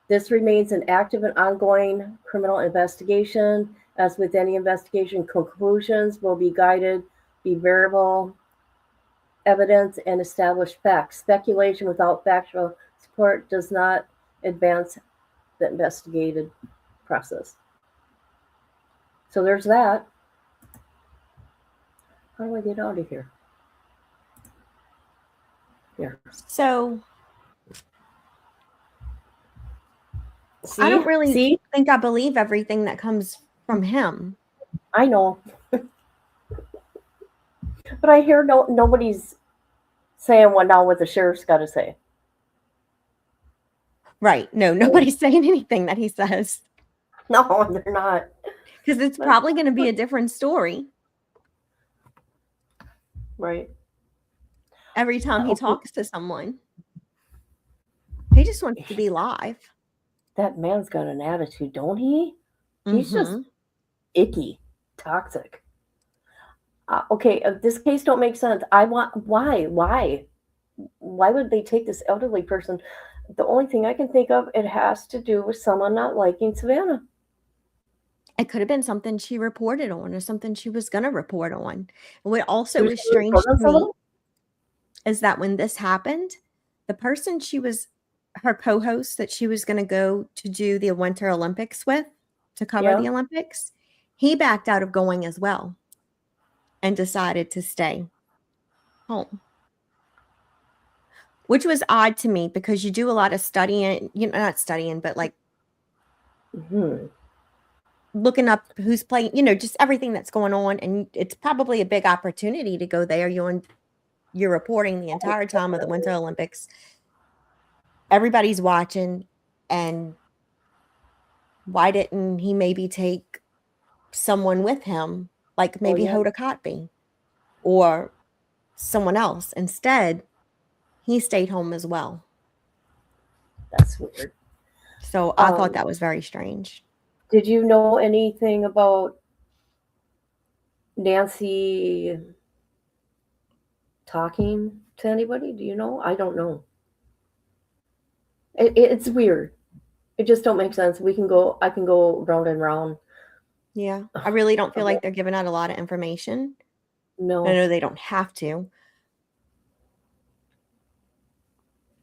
This remains an active and ongoing criminal investigation. As with any investigation, conclusions will be guided by variable evidence and established facts. Speculation without factual support does not advance the investigated process. So there's that. How do I get out of here? Here. So See? I don't really See? think I believe everything that comes from him. I know. But I hear nobody's saying what the sheriff's got to say. Right. No, nobody's saying anything that he says. No, they're not. Because it's probably going to be a different story. Right. Every time he talks to someone. He just wants to be live. That man's got an attitude, don't he? He's just icky, toxic. Okay, this case don't make sense. Why would they take this elderly person? The only thing I can think of, it has to do with someone not liking Savannah. It could have been something she reported on or something she was going to report on. And what also was strange to me is that when this happened, the person her co-host that she was going to go to do the Winter Olympics with, to cover the Olympics, he backed out of going as well and decided to stay home. Which was odd to me because you do a lot of studying, not studying, but like looking up who's playing, just everything that's going on. And it's probably a big opportunity to go there. You're reporting the entire time of the Winter Olympics. Everybody's watching. And why didn't he maybe take someone with him, like maybe Hoda Kotb or someone else? Instead, he stayed home as well. That's weird. So I thought that was very strange. Did you know anything about Nancy talking to anybody? Do you know? I don't know. It's weird. It just don't make sense. I can go round and round. Yeah. I really don't feel like they're giving out a lot of information. No. I know they don't have to.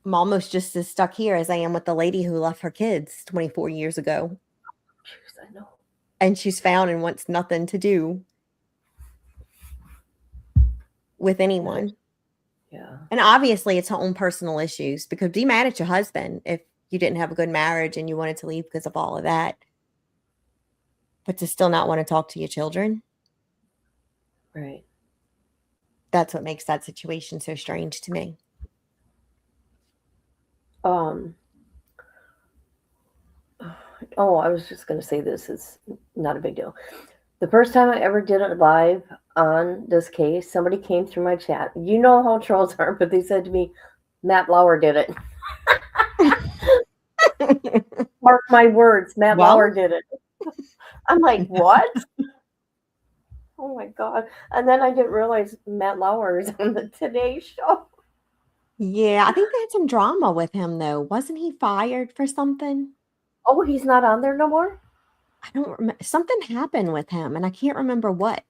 I'm almost just as stuck here as I am with the lady who left her kids 24 years ago. Jeez, I know. And she's found and wants nothing to do with anyone. Yeah. And obviously it's her own personal issues, because be mad at your husband if you didn't have a good marriage and you wanted to leave because of all of that. But to still not want to talk to your children. Right. That's what makes that situation so strange to me. I was just going to say this. It's not a big deal. The first time I ever did it live on this case, somebody came through my chat. You know how trolls are, but they said to me, Matt Lauer did it. Mark my words, Matt Lauer did it. I'm like, what? Oh my God. And then I didn't realize Matt Lauer is on the Today Show. Yeah, I think they had some drama with him, though. Wasn't he fired for something? Oh, he's not on there no more? I don't remember. Something happened with him, and I can't remember what.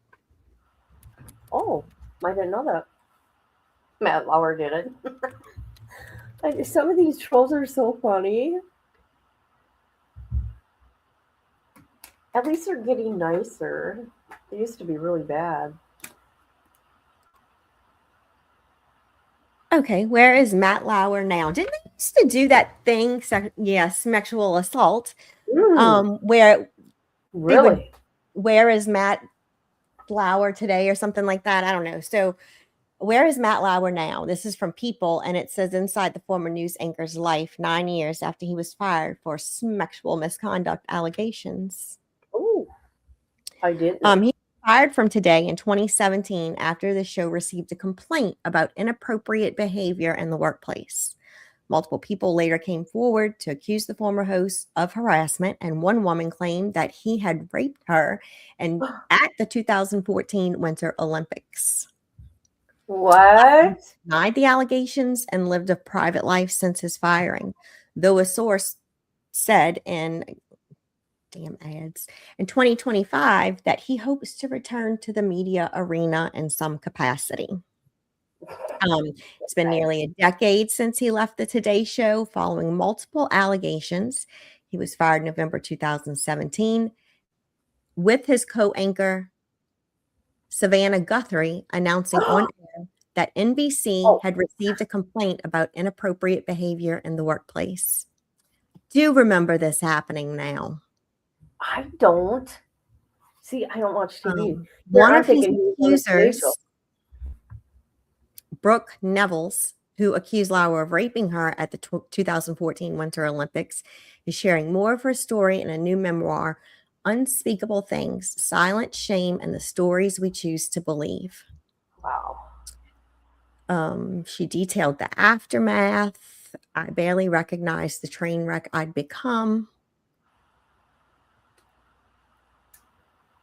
Oh, I didn't know that. Matt Lauer did it. Some of these trolls are so funny. At least they're getting nicer. They used to be really bad. Okay, where is Matt Lauer now? Didn't they used to do that thing? Sexual assault. Where really? Where is Matt Lauer today, or something like that? I don't know. So, where is Matt Lauer now? This is from People, and it says inside the former news anchor's life, 9 years after he was fired for sexual misconduct allegations. Oh, I did. He was fired from Today in 2017 after the show received a complaint about inappropriate behavior in the workplace. Multiple people later came forward to accuse the former host of harassment, and one woman claimed that he had raped her at the 2014 Winter Olympics. What? He denied the allegations and lived a private life since his firing, though a source said in 2025 that he hopes to return to the media arena in some capacity. It's been nearly a decade since he left the Today Show following multiple allegations. He was fired in November 2017, with his co-anchor Savannah Guthrie announcing on air that NBC had received a complaint about inappropriate behavior in the workplace. do remember this happening now. I don't. See, I don't watch TV. One I'm of his thinking he was on the Today Show. accusers, Brooke Nevels, who accused Lauer of raping her at the 2014 Winter Olympics, is sharing more of her story in a new memoir, Unspeakable Things, Silent Shame, and the Stories We Choose to Believe. Wow. She detailed the aftermath. I barely recognized the train wreck I'd become.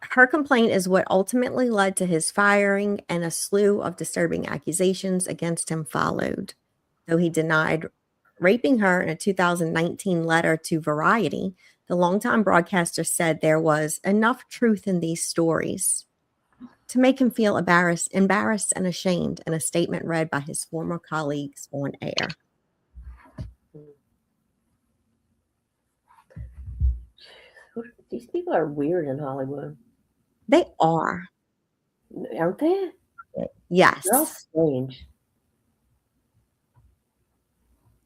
Her complaint is what ultimately led to his firing, and a slew of disturbing accusations against him followed. Though he denied raping her in a 2019 letter to Variety, the longtime broadcaster said there was enough truth in these stories to make him feel embarrassed and ashamed in a statement read by his former colleagues on air. These people are weird in Hollywood. They are. Aren't they? Yes. They're all strange.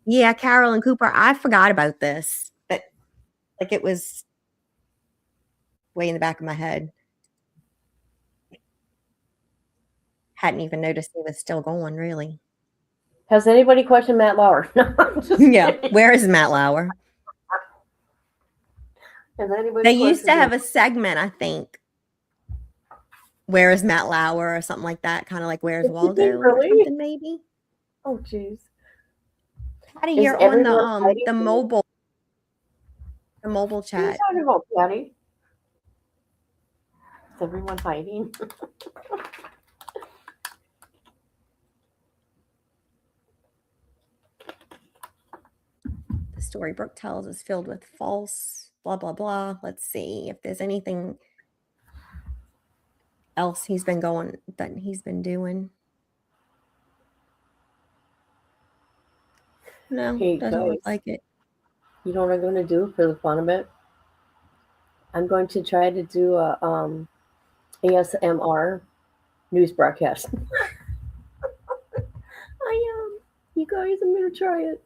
Yeah, Carolyn Cooper, I forgot about this. But like it was way in the back of my head. Hadn't even noticed he was still going, really. Has anybody questioned Matt Lauer? No, I'm just kidding. Where is Matt Lauer? Has anybody They used to questioned have him? a segment, I think. Where is Matt Lauer or something like that? Kind of like Where's Waldo or Really? something, maybe. Oh, jeez. Patty, Is you're on everyone fighting the for you? mobile What are you chat. talking about, Patty? Is everyone fighting? The story Brooke tells is filled with false blah blah blah. Let's see if there's anything else he's been doing. No, Hey, doesn't look guys. like it. You know what I'm going to do for the fun of it? I'm going to try to do a ASMR news broadcast. I am. You guys, I'm going to try it.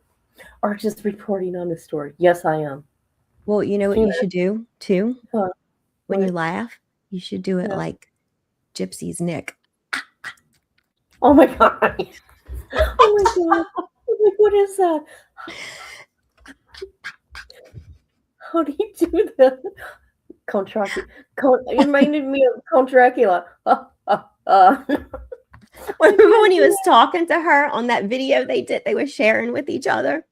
Or just reporting on the story. Yes, I am. Well, you know what you should do too? What? When you laugh, you should do it Yeah. like Gypsy's Nick. Oh my god. Oh my god. Like, what is that? How do you do that? Count Dracula. It reminded me of Count Dracula. Remember when he was talking to her on that video they were sharing with each other?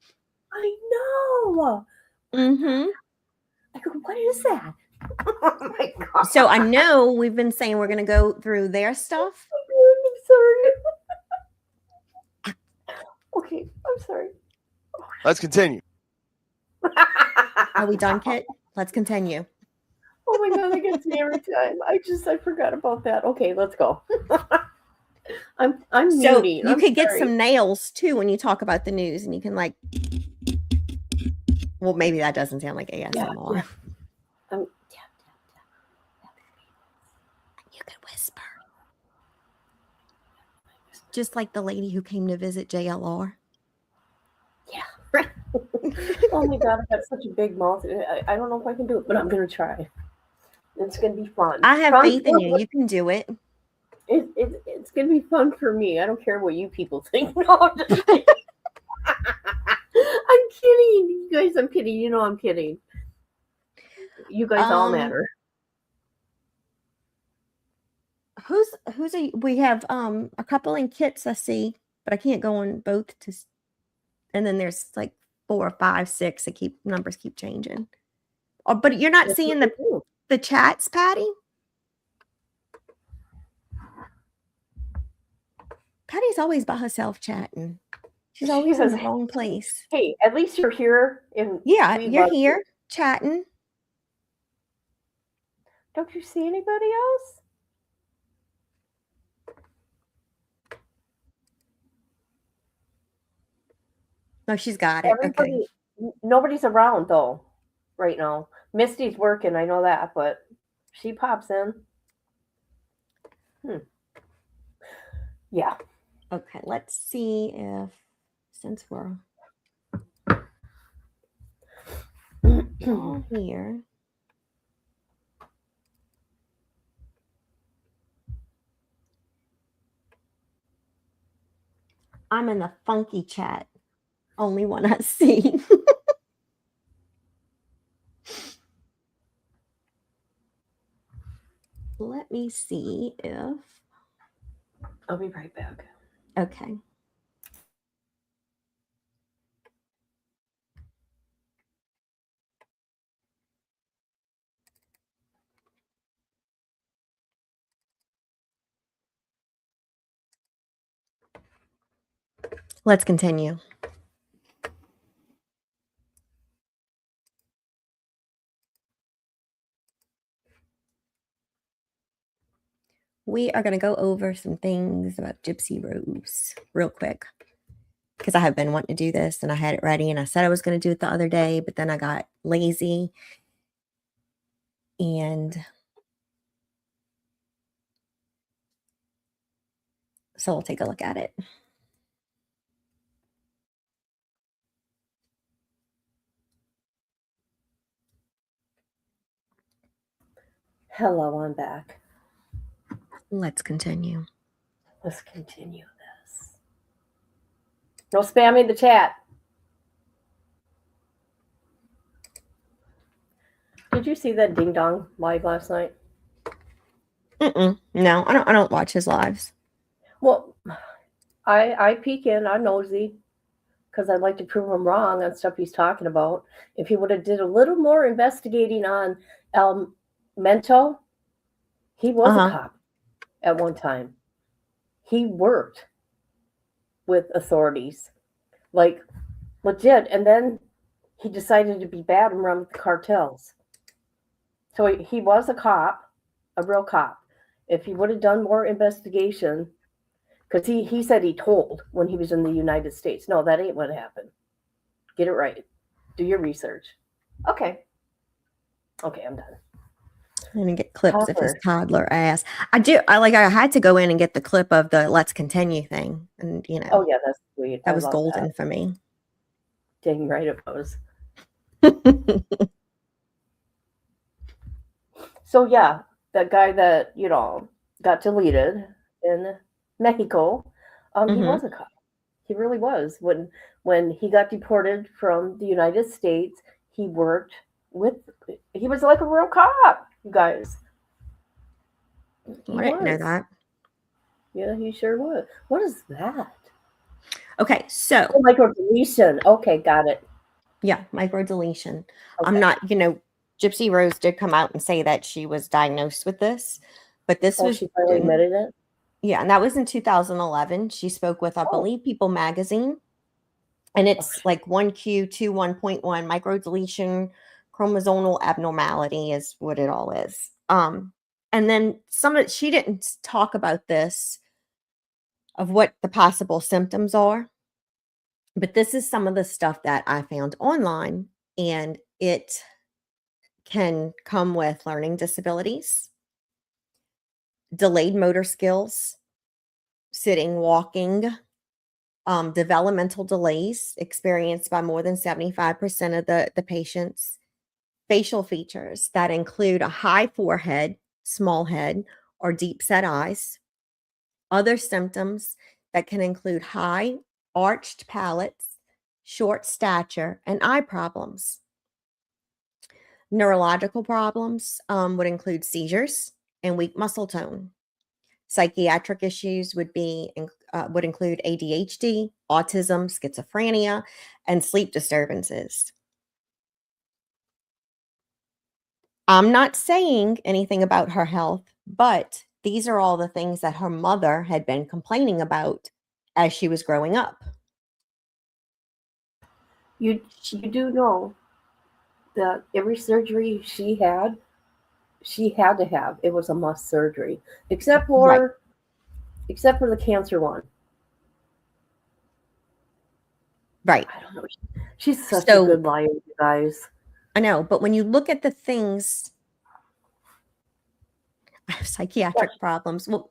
I know. Mm-hmm. I go, what is that? Oh my god. So I know we've been saying we're going to go through their stuff. I'm sorry. Okay, I'm sorry. Let's continue. Are we done, Kit? Let's continue. Oh my god, that gets me every time. I forgot about that. Okay, let's go. I'm So muting. you I'm could get sorry. some nails too when you talk about the news, and you can like. Well, maybe that doesn't sound like ASMR. Yeah. You could whisper, just like the lady who came to visit JLR. Yeah. Oh my god, I've got such a big mouth. I don't know if I can do it, but I'm gonna try. It's gonna be fun. I have Fun faith in for- you. You can do it. It's gonna be fun for me. I don't care what you people think. No, I'm just kidding. I'm kidding. You guys, I'm kidding. You know I'm kidding. You guys all matter. We have a couple in Kits I see, but I can't go on both and then there's like 4, 5, 6 that numbers keep changing. Oh, but you're not seeing the chats, Patty? Patty's always by herself chatting. She's always in the wrong place. Hey, at least you're here. Yeah, you're here chatting. Don't you see anybody else? No, she's got it. Okay. Nobody's around though, right now. Misty's working, I know that, but she pops in. Yeah. Okay, let's see if since we're all here. I'm in the funky chat. Only one I see. Let me see if... I'll be right back. Okay. Let's continue. We are going to go over some things about Gypsy Rose real quick, because I have been wanting to do this and I had it ready and I said I was going to do it the other day, but then I got lazy. And so we'll take a look at it. Hello, I'm back. Let's continue. Let's continue this. No spamming the chat. Did you see that Ding Dong live last night? No, I don't watch his lives. Well, I peek in, I'm nosy, because I'd like to prove him wrong on stuff he's talking about. If he would have did a little more investigating on El Mento, he was a cop at one time. He worked with authorities, like legit, and then he decided to be bad and run with the cartels. So he was a cop, a real cop. If he would have done more investigation, because he said he told when he was in the United States. No, that ain't what happened. Get it right. Do your research. Okay, I'm done. I'm gonna get clips of his toddler ass. I had to go in and get the clip of the "Let's Continue" thing, and Oh yeah, that's sweet. that was golden for me. Dang right it was. So yeah, that guy that got deleted in Mexico, he was a cop. He really was. When he got deported from the United States, he worked with. He was like a real cop, you guys. I didn't know that. Yeah, he sure was. What is that? Okay, so microdeletion. Okay, got it. Yeah, microdeletion. I'm not, Gypsy Rose did come out and say that she was diagnosed with this, but this was she finally admitted it. Yeah, and that was in 2011. She spoke with, I believe, People magazine, and it's like 1Q21.1 microdeletion chromosomal abnormality is what it all is. And then she didn't talk about this of what the possible symptoms are, but this is some of the stuff that I found online, and it can come with learning disabilities, delayed motor skills, sitting, walking, developmental delays experienced by more than 75% of the patients, facial features that include a high forehead, small head, or deep set eyes, other symptoms that can include high arched palates, short stature, and eye problems. Neurological problems would include seizures and weak muscle tone. Psychiatric issues would include ADHD, autism, schizophrenia, and sleep disturbances. I'm not saying anything about her health, but these are all the things that her mother had been complaining about as she was growing up. You do know that every surgery she had to have. It was a must surgery, except for the cancer one. Right. I don't know. She's such a good liar, you guys. I know, but when you look at the things, I have psychiatric problems. Well,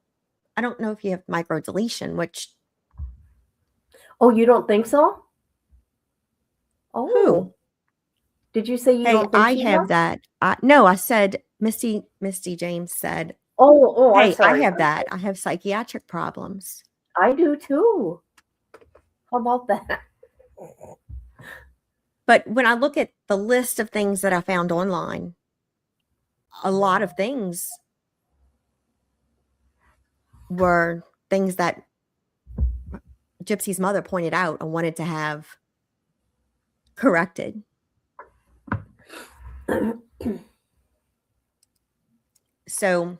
I don't know if you have microdeletion, which. Oh, you don't think so? Oh. Who? Did you say you Hey, don't think I she have has? that. No, I said Misty James said, Oh, I'm hey, I sorry. have that. I have psychiatric problems. I do too. How about that? But when I look at the list of things that I found online, a lot of things were things that Gypsy's mother pointed out and wanted to have corrected. So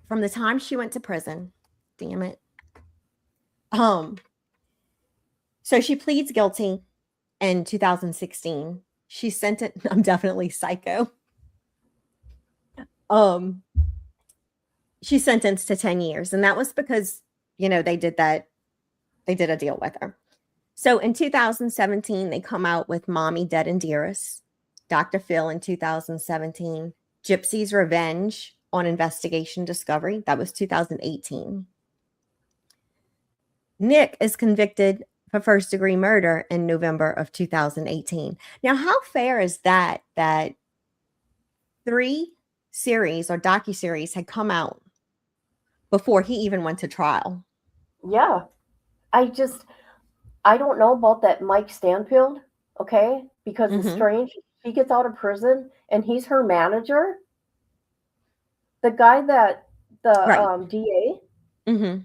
from the time she went to prison, damn it. So she pleads guilty in 2016. She sentenced, I'm definitely psycho. She's sentenced to 10 years. And that was because, they did a deal with her. So in 2017, they come out with Mommy Dead and Dearest, Dr. Phil in 2017, Gypsy's Revenge on Investigation Discovery. That was 2018. Nick is convicted for first-degree murder in November of 2018. Now, how fair is that 3 series or docuseries had come out before he even went to trial? Yeah. I don't know about that Mike Stanfield, okay? Because it's strange. He gets out of prison and he's her manager. The guy that the DA. Mm-hmm.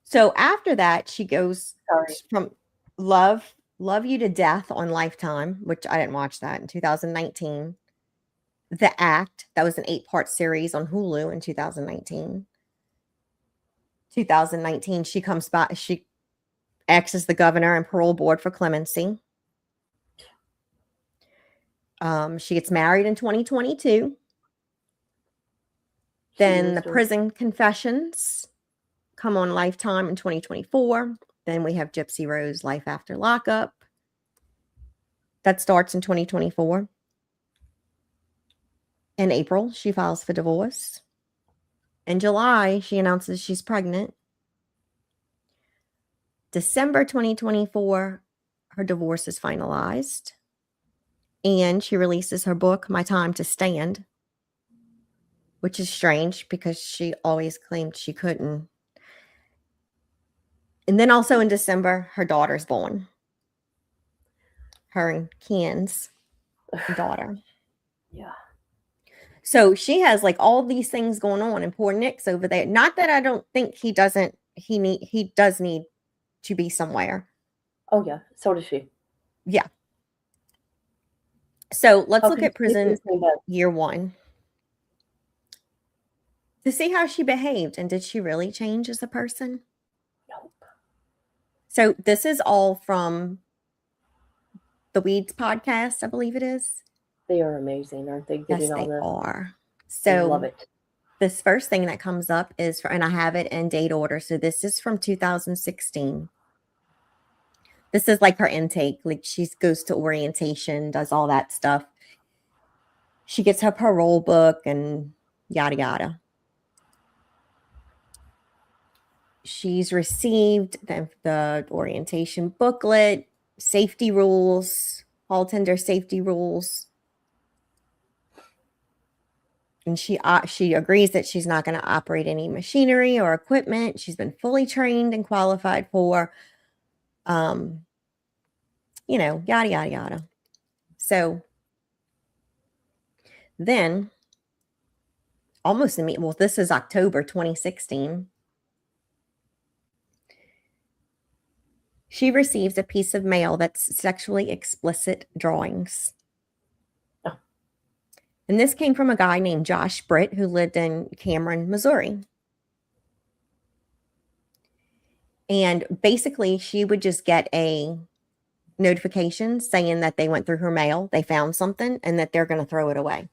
So after that, she goes from Love You to Death on Lifetime, which I didn't watch that, in 2019. The Act, that was an 8-part series on Hulu in 2019. 2019, she comes back. She acts as the governor and parole board for clemency. She gets married in 2022. Then the Prison Confessions come on Lifetime in 2024. Then we have Gypsy Rose Life After Lockup. That starts in 2024. In April, she files for divorce. In July, she announces she's pregnant. December 2024, her divorce is finalized. And she releases her book, My Time to Stand, which is strange because she always claimed she couldn't. And then also in December, her daughter's born. Her and Ken's daughter. Yeah. So she has like all these things going on, and poor Nick's over there. Not that I don't think he does need to be somewhere. Oh yeah, so does she. Yeah. So let's look at prison year 1 to see how she behaved, and did she really change as a person? Nope. So this is all from the Weeds podcast, I believe it is. They are amazing, aren't they? Yes, they are. So I love it. This first thing that comes up is and I have it in date order. So this is from 2016. This is like her intake. Like she goes to orientation, does all that stuff. She gets her parole book and yada, yada. She's received the orientation booklet, safety rules, hall tender safety rules. And she agrees that she's not going to operate any machinery or equipment. She's been fully trained and qualified for, yada, yada, yada. So then almost immediately, well, this is October 2016. She receives a piece of mail that's sexually explicit drawings. And this came from a guy named Josh Britt who lived in Cameron, Missouri. And basically, she would just get a notification saying that they went through her mail, they found something, and that they're going to throw it away.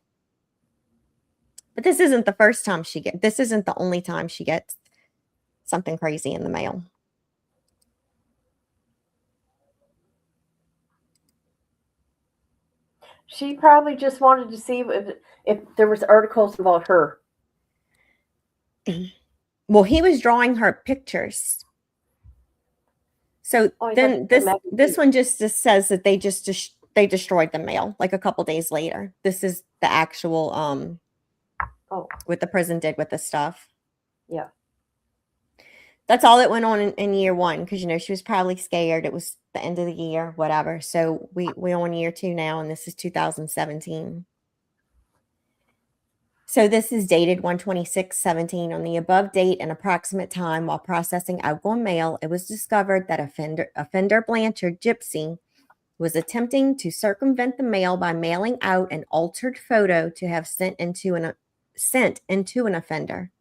But this isn't the first time this isn't the only time she gets something crazy in the mail. She probably just wanted to see if there was articles about her. Well, he was drawing her pictures. So then this one just says that they just they destroyed the mail like a couple days later. This is the actual what the prison did with the stuff. Yeah. That's all that went on in year one, because she was probably scared. It was the end of the year, whatever. So we're on year 2 now, and this is 2017. So this is dated 1/26/17. On the above date and approximate time, while processing outgoing mail, it was discovered that offender Blanchard Gypsy was attempting to circumvent the mail by mailing out an altered photo to have sent into an offender.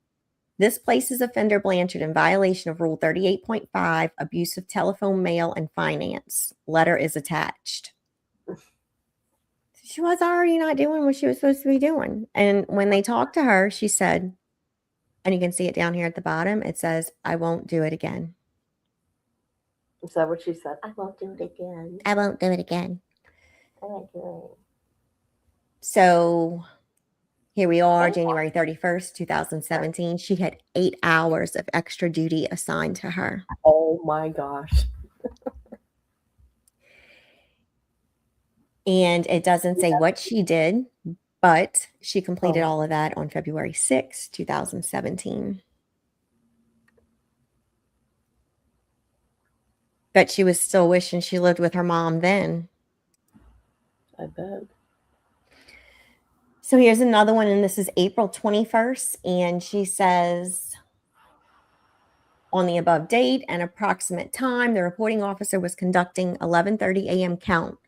This places offender Blanchard in violation of Rule 38.5, abuse of telephone, mail, and finance. Letter is attached. She was already not doing what she was supposed to be doing. And when they talked to her, she said, and you can see it down here at the bottom, it says, "I won't do it again." Is that what she said? I won't do it again. I won't do it again. Okay. So here we are, January 31st, 2017. She had 8 hours of extra duty assigned to her. Oh my gosh. And it doesn't say what she did, but she completed all of that on February 6, 2017. But she was still wishing she lived with her mom then. I bet. So here's another one, and this is April 21st, and she says, on the above date and approximate time, the reporting officer was conducting 11:30 a.m. count.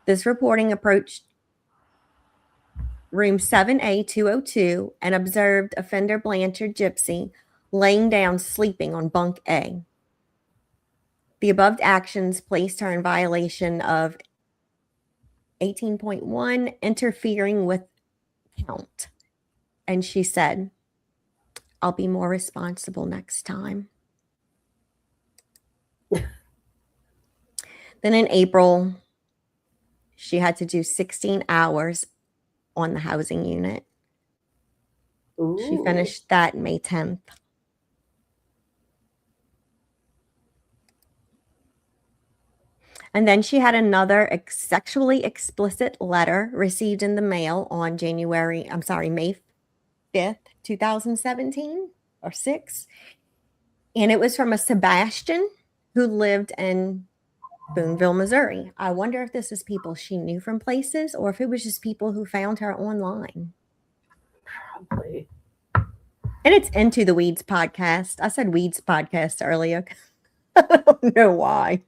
This reporting approached room 7A 202 and observed offender Blanchard Gypsy laying down sleeping on bunk A. The above actions placed her in violation of 18.1, interfering with count. And she said, "I'll be more responsible next time." Then in April, she had to do 16 hours on the housing unit. Ooh. She finished that May 10th. And then she had another sexually explicit letter received in the mail on May 5th, 2017 or 6. And it was from a Sebastian who lived in Boonville, Missouri. I wonder if this is people she knew from places or if it was just people who found her online. Probably. And it's Into the Weeds podcast. I said Weeds podcast earlier. I don't know why.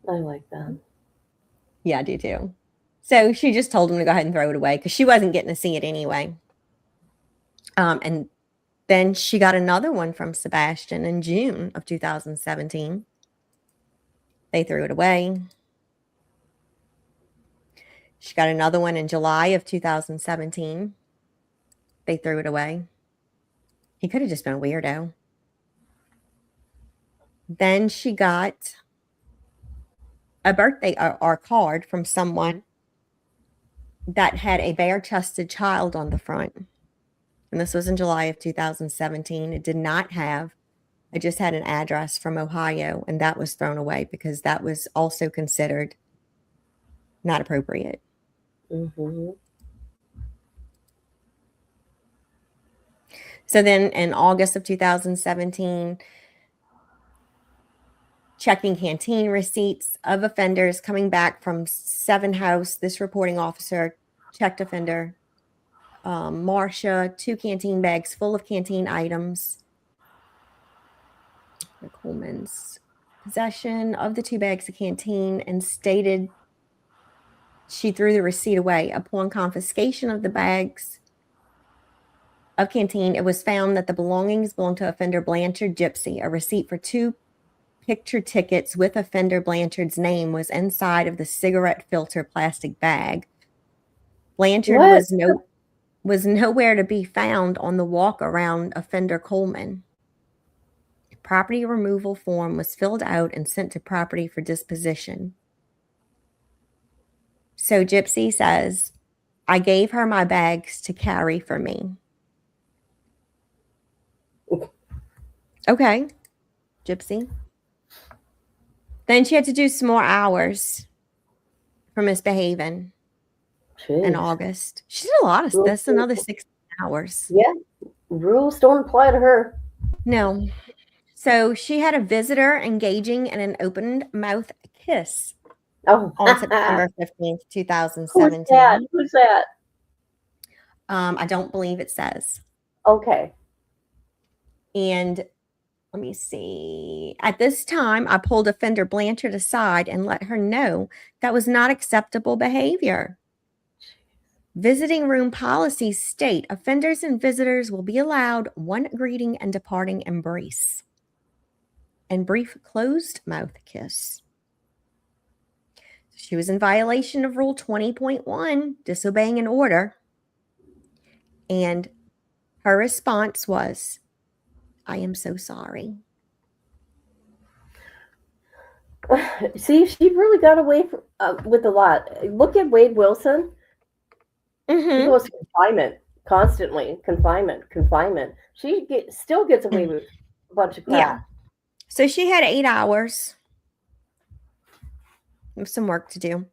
I like that. Yeah, I do too. So she just told him to go ahead and throw it away because she wasn't getting to see it anyway. And then she got another one from Sebastian in June of 2017. They threw it away. She got another one in July of 2017. They threw it away. He could have just been a weirdo. Then she got a birthday or card from someone that had a bare-chested child on the front. And this was in July of 2017. It did not have, it just had an address from Ohio, and that was thrown away because that was also considered not appropriate. Mm-hmm. So then in August of 2017, checking canteen receipts of offenders coming back from Seven House, this reporting officer checked offender Marcia, 2 canteen bags full of canteen items. Coleman's possession of the 2 bags of canteen and stated she threw the receipt away. Upon confiscation of the bags of canteen, it was found that the belongings belonged to offender Blanchard Gypsy. A receipt for 2 picture tickets with offender Blanchard's name was inside of the cigarette filter plastic bag. Blanchard was nowhere to be found on the walk around offender Coleman. Property removal form was filled out and sent to property for disposition. So Gypsy says, "I gave her my bags to carry for me." Okay, Gypsy. Then she had to do some more hours for misbehaving in August. She did a lot of this, another 16 hours. Yeah, rules don't apply to her. No. So she had a visitor engaging in an open mouth kiss on September 15th, 2017. Who's that? Who's that? I don't believe it says. Okay. And let me see. At this time, I pulled offender Blanchard aside and let her know that was not acceptable behavior. Visiting room policies state offenders and visitors will be allowed one greeting and departing embrace and brief closed mouth kiss. She was in violation of Rule 20.1, disobeying an order. And her response was, I am so sorry. See, she really got away with a lot. Look at Wade Wilson. He goes to confinement constantly. Confinement. She still gets away with a bunch of crap. Yeah. So she had 8 hours. Some work to do.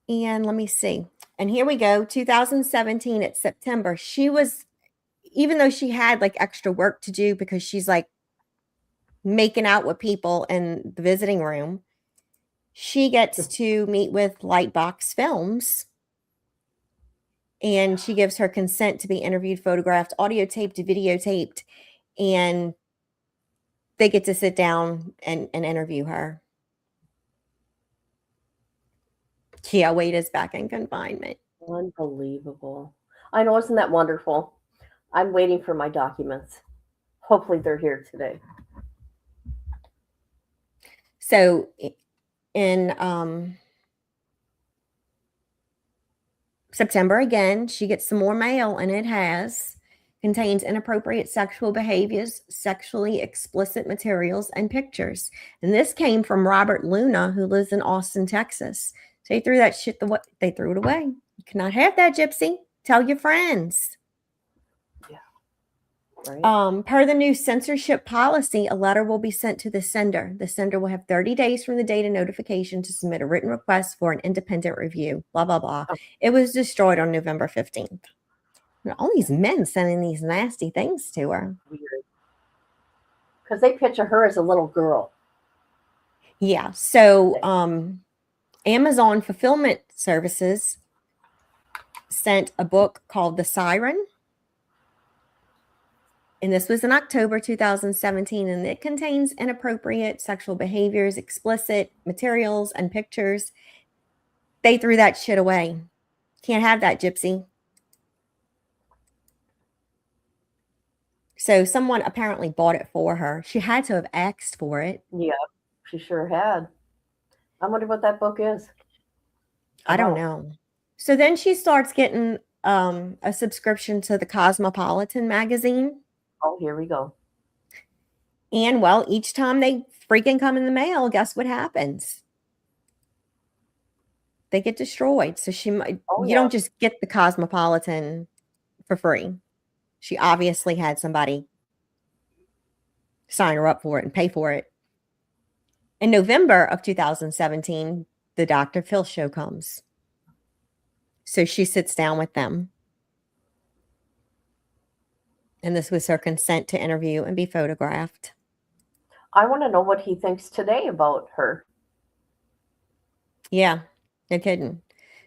And let me see. And here we go. 2017, it's September. She was, even though she had like extra work to do because she's like making out with people in the visiting room, she gets to meet with Lightbox Films. And she gives her consent to be interviewed, photographed, audio taped, videotaped, and they get to sit down and interview her. Yeah, Wade is back in confinement. Unbelievable. I know, isn't that wonderful? I'm waiting for my documents. Hopefully they're here today. So in September again, she gets some more mail, and it contains inappropriate sexual behaviors, sexually explicit materials, and pictures. And this came from Robert Luna, who lives in Austin, Texas. So they threw that shit they threw it away. You cannot have that, Gypsy. Tell your friends. Yeah. Right. Per the new censorship policy, a letter will be sent to the sender. The sender will have 30 days from the date of notification to submit a written request for an independent review. Blah, blah, blah. Oh. It was destroyed on November 15th. All these men sending these nasty things to her. Weird. Because they picture her as a little girl. Yeah. So Amazon Fulfillment Services sent a book called The Siren. And this was in October 2017, and it contains inappropriate sexual behaviors, explicit materials, and pictures. They threw that shit away. Can't have that, Gypsy. So someone apparently bought it for her. She had to have asked for it. Yeah, she sure had. I wonder what that book is. I don't know. So then she starts getting a subscription to the Cosmopolitan magazine. Oh, here we go. And well, each time they freaking come in the mail, guess what happens? They get destroyed. So you don't just get the Cosmopolitan for free. She obviously had somebody sign her up for it and pay for it. In November of 2017, the Dr. Phil show comes. So she sits down with them. And this was her consent to interview and be photographed. I want to know what he thinks today about her. Yeah, no kidding.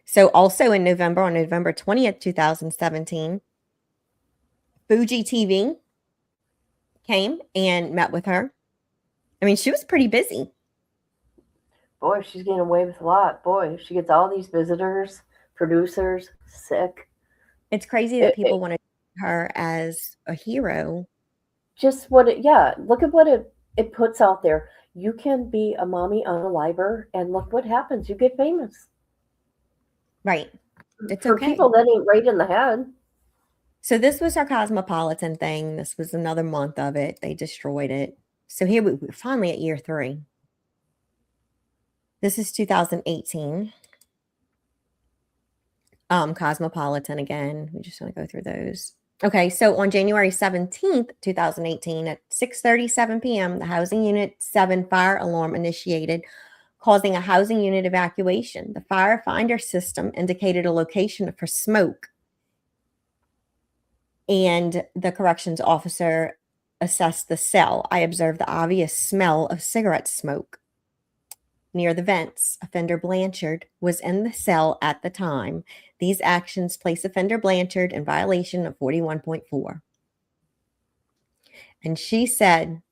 So also in November, on November 20th, 2017, Fuji TV came and met with her. I mean, she was pretty busy. Boy, she's getting away with a lot. Boy, she gets all these visitors, producers, sick. It's crazy that people want to her as a hero. Just look at what it puts out there. You can be a mommy unaliver, and look what happens. You get famous. Right. It's for okay. people that ain't right in the head. So this was her Cosmopolitan thing. This was another month of it. They destroyed it. So here we're finally at year 3. This is 2018. Cosmopolitan again. We just want to go through those. Okay, so on January 17th, 2018, at 6:37 p.m., the Housing Unit 7 fire alarm initiated, causing a housing unit evacuation. The firefinder system indicated a location for smoke, and the corrections officer assessed the cell. I observed the obvious smell of cigarette smoke near the vents. Offender Blanchard was in the cell at the time. These actions place offender Blanchard in violation of 41.4. And she said,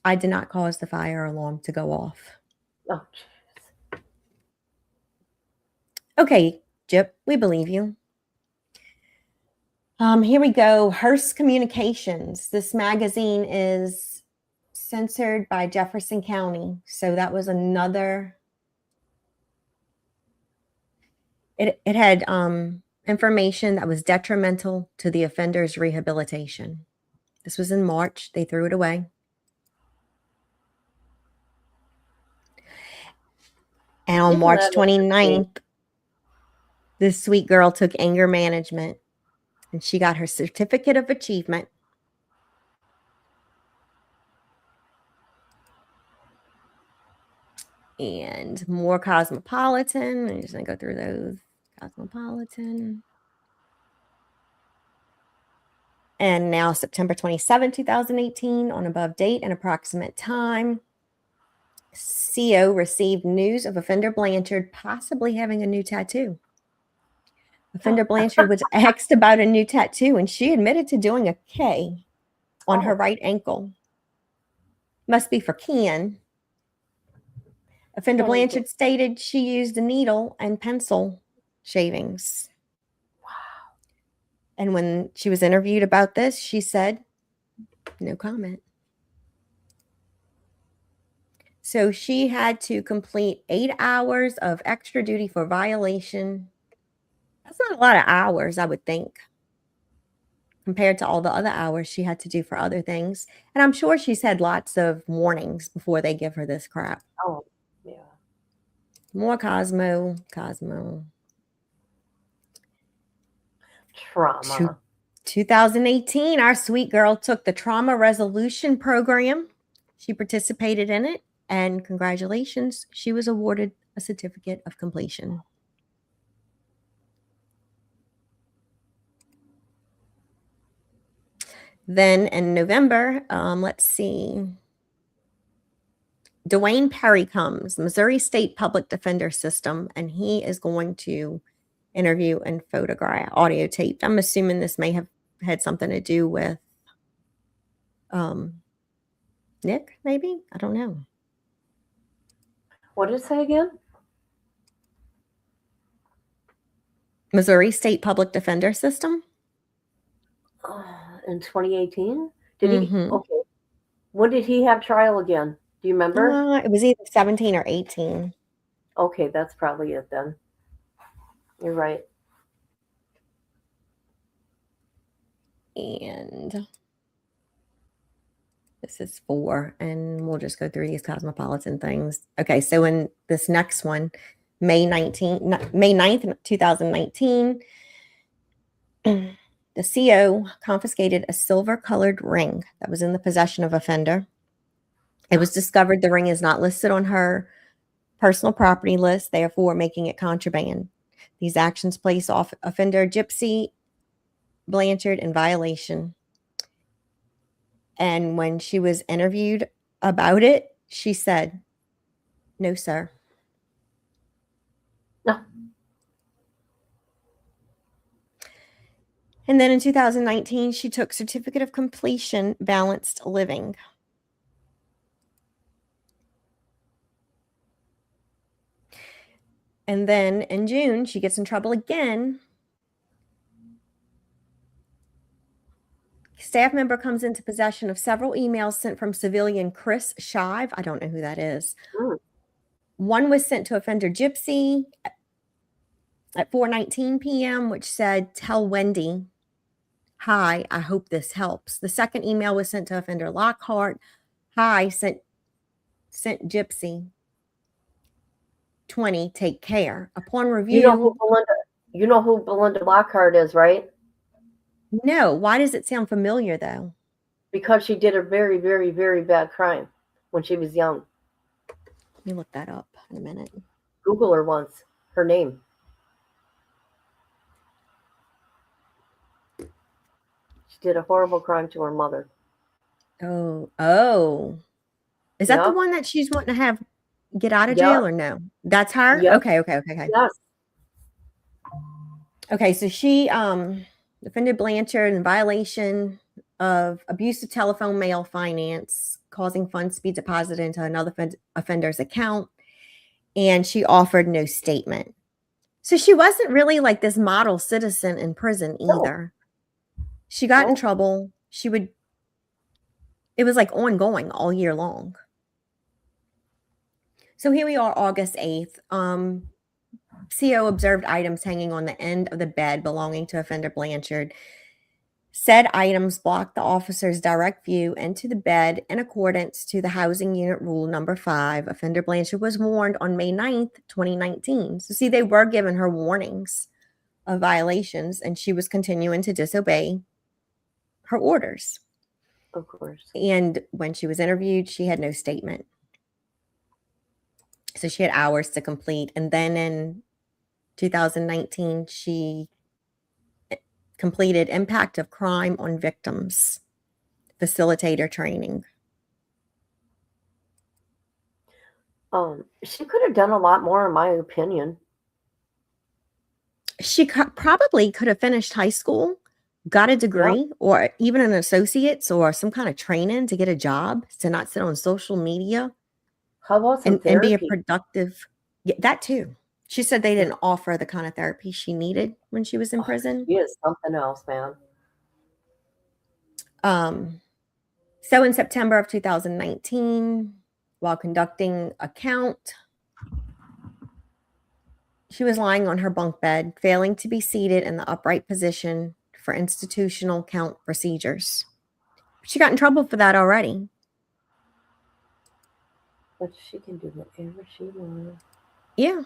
I did not cause the fire alarm to go off. Oh, okay, Jip, we believe you. Here we go. Hearst Communications. This magazine is censored by Jefferson County. So that was another. It had information that was detrimental to the offender's rehabilitation. This was in March. They threw it away. And on March 29th, this sweet girl took anger management, and she got her certificate of achievement. And more Cosmopolitan. I'm just going to go through those. Cosmopolitan. And now September 27, 2018, on above date and approximate time, CO received news of offender Blanchard possibly having a new tattoo. Offender Blanchard was asked about a new tattoo, and she admitted to doing a K on her right ankle. Must be for Ken. Offender Blanchard stated she used a needle and pencil shavings. Wow. And when she was interviewed about this, she said, no comment. So she had to complete 8 hours of extra duty for violation. That's not a lot of hours, I would think, compared to all the other hours she had to do for other things. And I'm sure she's had lots of warnings before they give her this crap. Oh, yeah. More Cosmo. Trauma. 2018, our sweet girl took the trauma resolution program. She participated in it, and congratulations, she was awarded a certificate of completion. Then in November, let's see. Dwayne Perry comes, Missouri State Public Defender System, and he is going to interview and photograph, audio taped. I'm assuming this may have had something to do with Nick, maybe? I don't know. What did it say again? Missouri State Public Defender System. In 2018? Did he? Okay. When did he have trial again? Do you remember? It was either 17 or 18. Okay, that's probably it then. You're right. And this is 4, and we'll just go through these Cosmopolitan things. Okay, so in this next one, May 9th, 2019, the CO confiscated a silver-colored ring that was in the possession of offender. It was discovered the ring is not listed on her personal property list, therefore making it contraband. These actions place off offender Gypsy Blanchard in violation. And when she was interviewed about it, she said, no, sir. No. And then in 2019, she took Certificate of Completion Balanced Living. And then in June, she gets in trouble again. Staff member comes into possession of several emails sent from civilian Chris Shive. I don't know who that is. One was sent to offender Gypsy at 4:19 p.m., which said, tell Wendy, hi, I hope this helps. The second email was sent to offender Lockhart. Hi, sent Gypsy. 20, take care. Upon review. You know who Belinda Lockhart is, right? No. Why does it sound familiar though? Because she did a very, very, very bad crime when she was young. Let me look that up in a minute. Google her once. Her name. She did a horrible crime to her mother. Oh. Is that the Yep. one that she's wanting to have get out of Yep. jail or no? That's her? Yep. Okay. Yes. Okay, so she defended Blanchard in violation of abusive telephone mail finance, causing funds to be deposited into another offender's account, and she offered no statement. So she wasn't really like this model citizen in prison either. She got in trouble. It was like ongoing all year long. So here we are, August 8th. CO observed items hanging on the end of the bed belonging to offender Blanchard. Said items blocked the officer's direct view into the bed in accordance to the Housing Unit Rule number 5. Offender Blanchard was warned on May 9th, 2019. So see, they were giving her warnings of violations, and she was continuing to disobey her orders. Of course. And when she was interviewed, she had no statement. So she had hours to complete. And then in 2019, she completed Impact of Crime on Victims facilitator training. She could have done a lot more, in my opinion. She probably could have finished high school, got a degree, or even an associate's or some kind of training to get a job, to not sit on social media. How about some and therapy? be a productive. Yeah, that too. She said they didn't offer the kind of therapy she needed when she was in prison. She is something else, man. So in September of 2019, while conducting a count, she was lying on her bunk bed, failing to be seated in the upright position for institutional count procedures. She got in trouble for that already. But she can do whatever she wants. Yeah.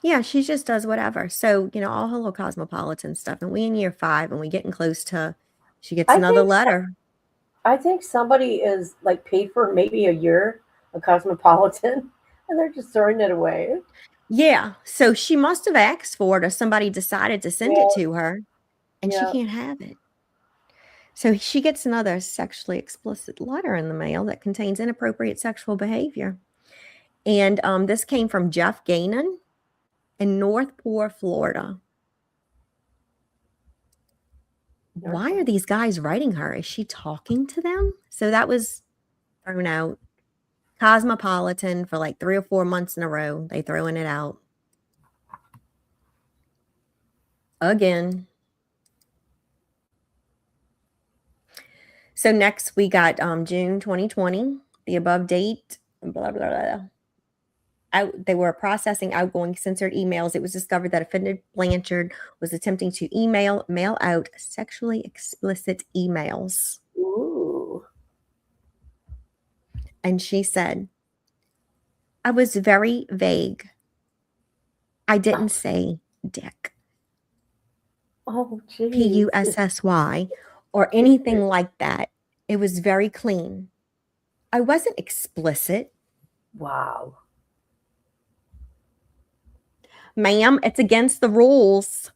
Yeah, she just does whatever. So, all her little cosmopolitan stuff. And we in year 5 and we getting close to, she gets another letter. I think somebody is like paid for maybe a year, a cosmopolitan, and they're just throwing it away. Yeah. So she must have asked for it, or somebody decided to send it to her, and she can't have it. So she gets another sexually explicit letter in the mail that contains inappropriate sexual behavior. And this came from Jeff Gainan in Northport, Florida. Why are these guys writing her? Is she talking to them? So that was thrown out. Cosmopolitan for like 3 or 4 months in a row. They throwing it out. Again. So next we got June 2020, the above date, blah, blah, blah. They were processing outgoing censored emails. It was discovered that offended Blanchard was attempting to mail out sexually explicit emails. Ooh. And she said, I was very vague. I didn't say dick. Oh, geez. Pussy or anything like that. It was very clean. I wasn't explicit. Wow. Ma'am, it's against the rules.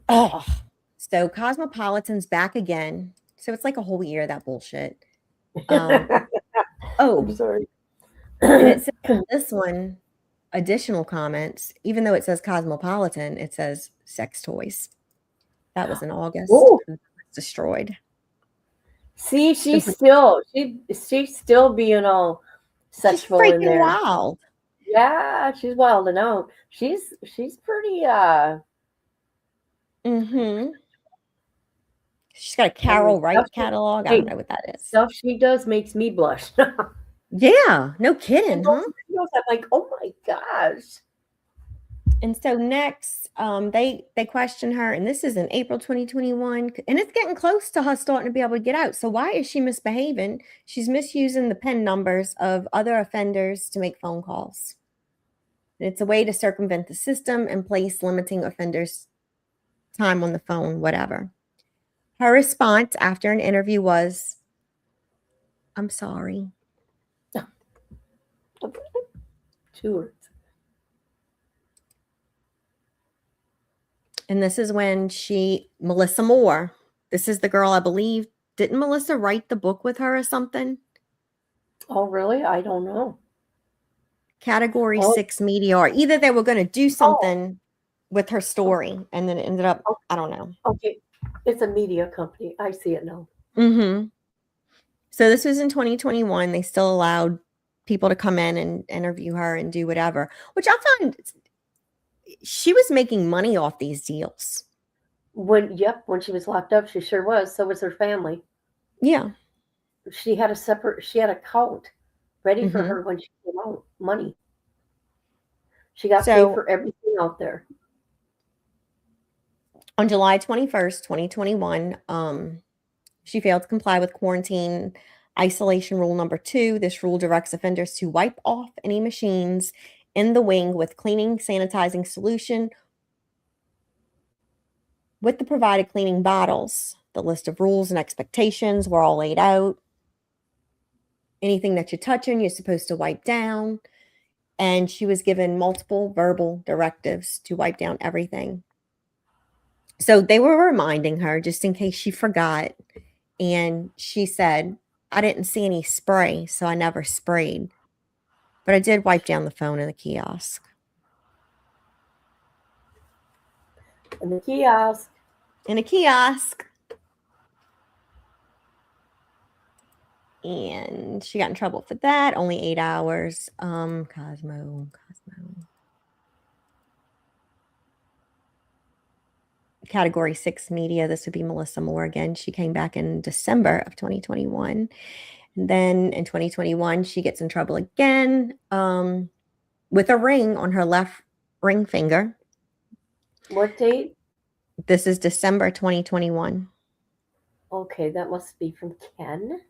Oh. So Cosmopolitan's back again. So it's like a whole year, that bullshit. I'm sorry. And it says in this one, additional comments, even though it says Cosmopolitan, it says sex toys. That was in August. It's destroyed. See, she's still being all sexual she's freaking in there. Wild. Yeah, she's wilding out. She's pretty She's got a Carol Wright catalog. I don't know what that is. Stuff she does makes me blush. Yeah, no kidding, huh? I'm like, oh my gosh. And so next, they question her, and this is in April 2021, and it's getting close to her starting to be able to get out. So why is she misbehaving? She's misusing the PIN numbers of other offenders to make phone calls. It's a way to circumvent the system and place limiting offenders' time on the phone, whatever. Her response after an interview was, "I'm sorry." 2 words. And this is when Melissa Moore, this is the girl, I believe, didn't Melissa write the book with her or something? Oh, really? I don't know. Category 6 media, or either they were going to do something with her story, and then it ended up, I don't know. Okay. It's a media company. I see it now. Mm-hmm. So this was in 2021. They still allowed people to come in and interview her and do whatever, which I found she was making money off these deals. When she was locked up, she sure was. So was her family. Yeah. She had a account ready for her when she came out. Money. She got paid for everything out there. On July 21st, 2021, she failed to comply with quarantine isolation rule number 2. This rule directs offenders to wipe off any machines in the wing with cleaning, sanitizing solution with the provided cleaning bottles. The list of rules and expectations were all laid out. Anything that you're touching, you're supposed to wipe down. And she was given multiple verbal directives to wipe down everything. So they were reminding her just in case she forgot. And she said, "I didn't see any spray, so I never sprayed. But I did wipe down the phone in the kiosk." In the kiosk. In a kiosk. And she got in trouble for that. Only 8 hours. Cosmo. Category 6 media. This would be Melissa Moore again. She came back in December of 2021. And then in 2021, she gets in trouble again with a ring on her left ring finger. What date? This is December 2021. Okay, that must be from Ken.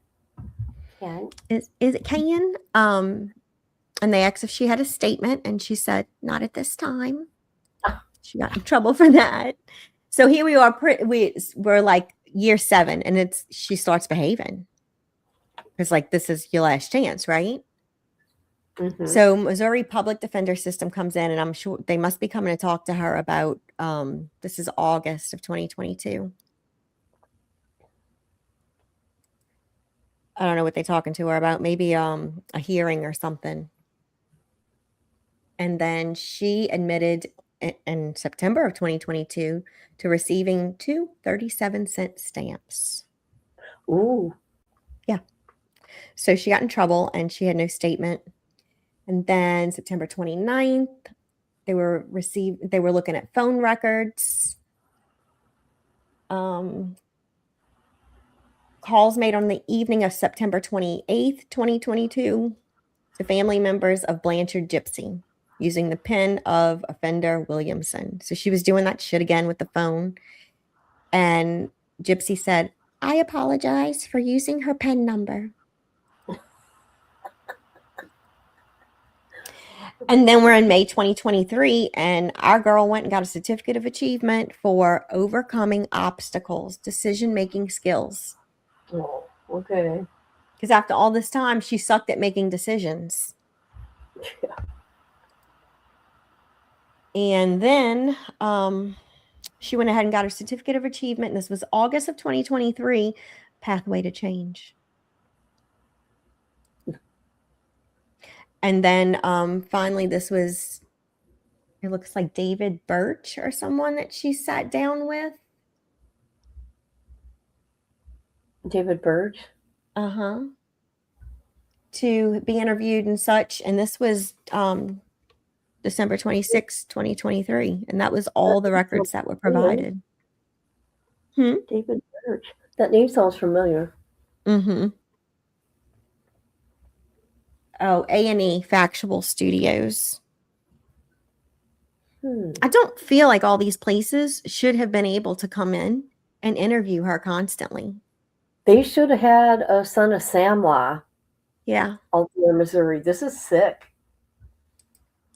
Is it Ken? And they asked if she had a statement, and she said, "Not at this time." She got in trouble for that. So here we are. We're like year 7, and she starts behaving. It's like, this is your last chance, right? Mm-hmm. So Missouri Public Defender System comes in, and I'm sure they must be coming to talk to her about. This is August of 2022. I don't know what they're talking to her about. Maybe a hearing or something. And then she admitted in September of 2022 to receiving 2 37-cent stamps. Ooh. Yeah. So she got in trouble and she had no statement. And then September 29th, they were looking at phone records. Calls made on the evening of September 28th, 2022 to family members of Blanchard Gypsy using the PIN of offender Williamson. So she was doing that shit again with the phone. And Gypsy said, "I apologize for using her PIN number." And then we're in May 2023, and our girl went and got a certificate of achievement for overcoming obstacles, decision-making skills. Oh, okay. Because after all this time, she sucked at making decisions. Yeah. And then she went ahead and got her certificate of achievement. And this was August of 2023, pathway to change. And then finally, this was, it looks like David Birch or someone that she sat down with. David Birch? Uh-huh. To be interviewed and such. And this was December 26, 2023. And that was all the records that were provided. David Birch. That name sounds familiar. Mm-hmm. Oh, A&E Factual Studios. I don't feel like all these places should have been able to come in and interview her constantly. They should have had a son of Samla. Yeah. Out there in Missouri. This is sick.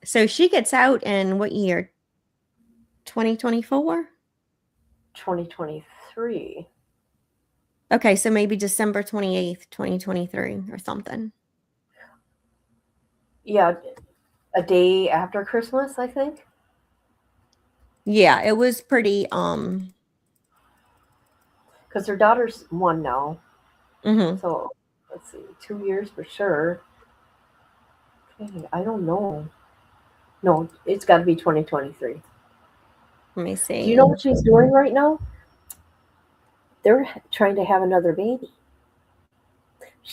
So she gets out in what year? 2024? 2023. Okay, so maybe December 28th, 2023 or something. Yeah, a day after Christmas, I think. Yeah, it was pretty because her daughter's 1 now. Mm-hmm. So let's see, 2 years for sure. Okay, I don't know. No, it's got to be 2023. Let me see. Do you know what she's doing right now? They're trying to have another baby.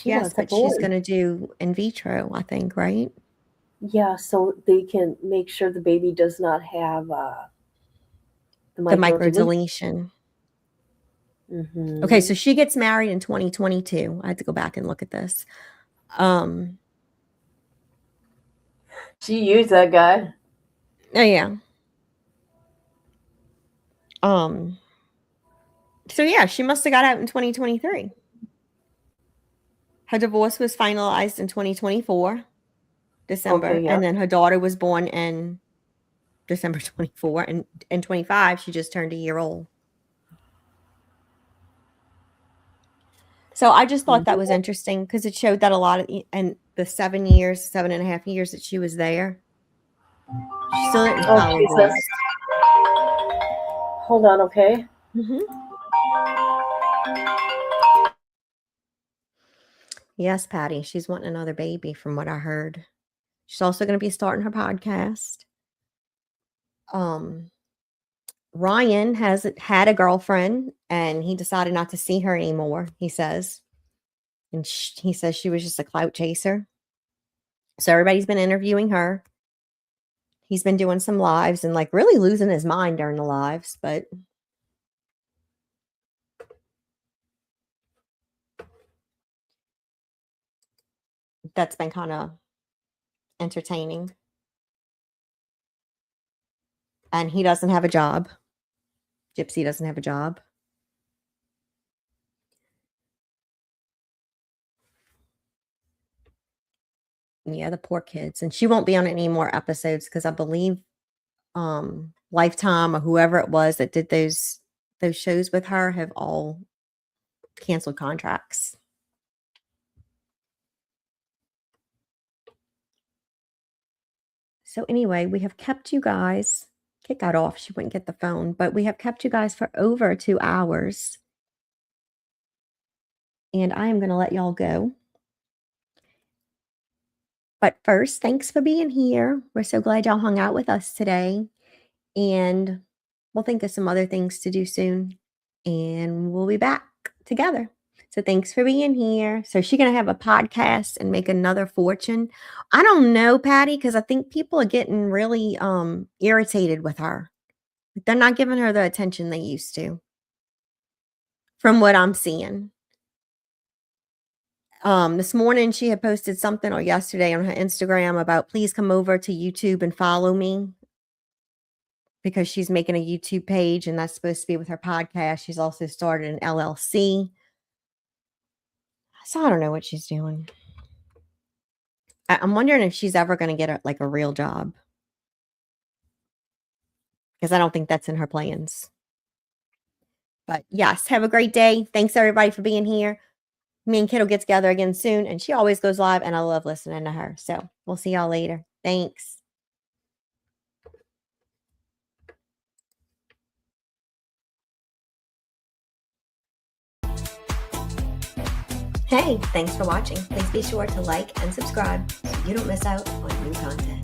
Yes, but she's going to do in vitro, I think, right? Yeah, so they can make sure the baby does not have the microdeletion. Mm-hmm. Okay, so she gets married in 2022. I had to go back and look at this. She used that guy. Oh yeah. So yeah, she must have got out in 2023. Her divorce was finalized in 2024, December, Okay, yeah. and then her daughter was born in December 24, and in 25 she just turned a year old. So I just thought that was interesting because it showed that a lot of, and the 7.5 years that she was there, she still didn't follow rules. Hold on, okay? Mm-hmm. Yes, Patty, she's wanting another baby from what I heard. She's also going to be starting her podcast. Ryan has had a girlfriend and he decided not to see her anymore, he says. And he says she was just a clout chaser. So everybody's been interviewing her. He's been doing some lives and like really losing his mind during the lives, but that's been kind of entertaining. And he doesn't have a job. Gypsy doesn't have a job. Yeah, the poor kids. And she won't be on any more episodes because I believe Lifetime or whoever it was that did those shows with her have all canceled contracts. So anyway, we have kept you guys. Kit got off. She wouldn't get the phone, but we have kept you guys for over 2 hours. And I am going to let y'all go. But first, thanks for being here. We're so glad y'all hung out with us today. And we'll think of some other things to do soon. And we'll be back together. So thanks for being here. So she's going to have a podcast and make another fortune. I don't know, Patty, because I think people are getting really irritated with her. They're not giving her the attention they used to. From what I'm seeing. This morning she had posted something, or yesterday on her Instagram, about please come over to YouTube and follow me. Because she's making a YouTube page and that's supposed to be with her podcast. She's also started an LLC. So I don't know what she's doing. I'm wondering if she's ever going to get a real job. Because I don't think that's in her plans. But yes, have a great day. Thanks everybody for being here. Me and Kit will get together again soon. And she always goes live and I love listening to her. So we'll see y'all later. Thanks. Hey, thanks for watching. Please be sure to like and subscribe so you don't miss out on new content.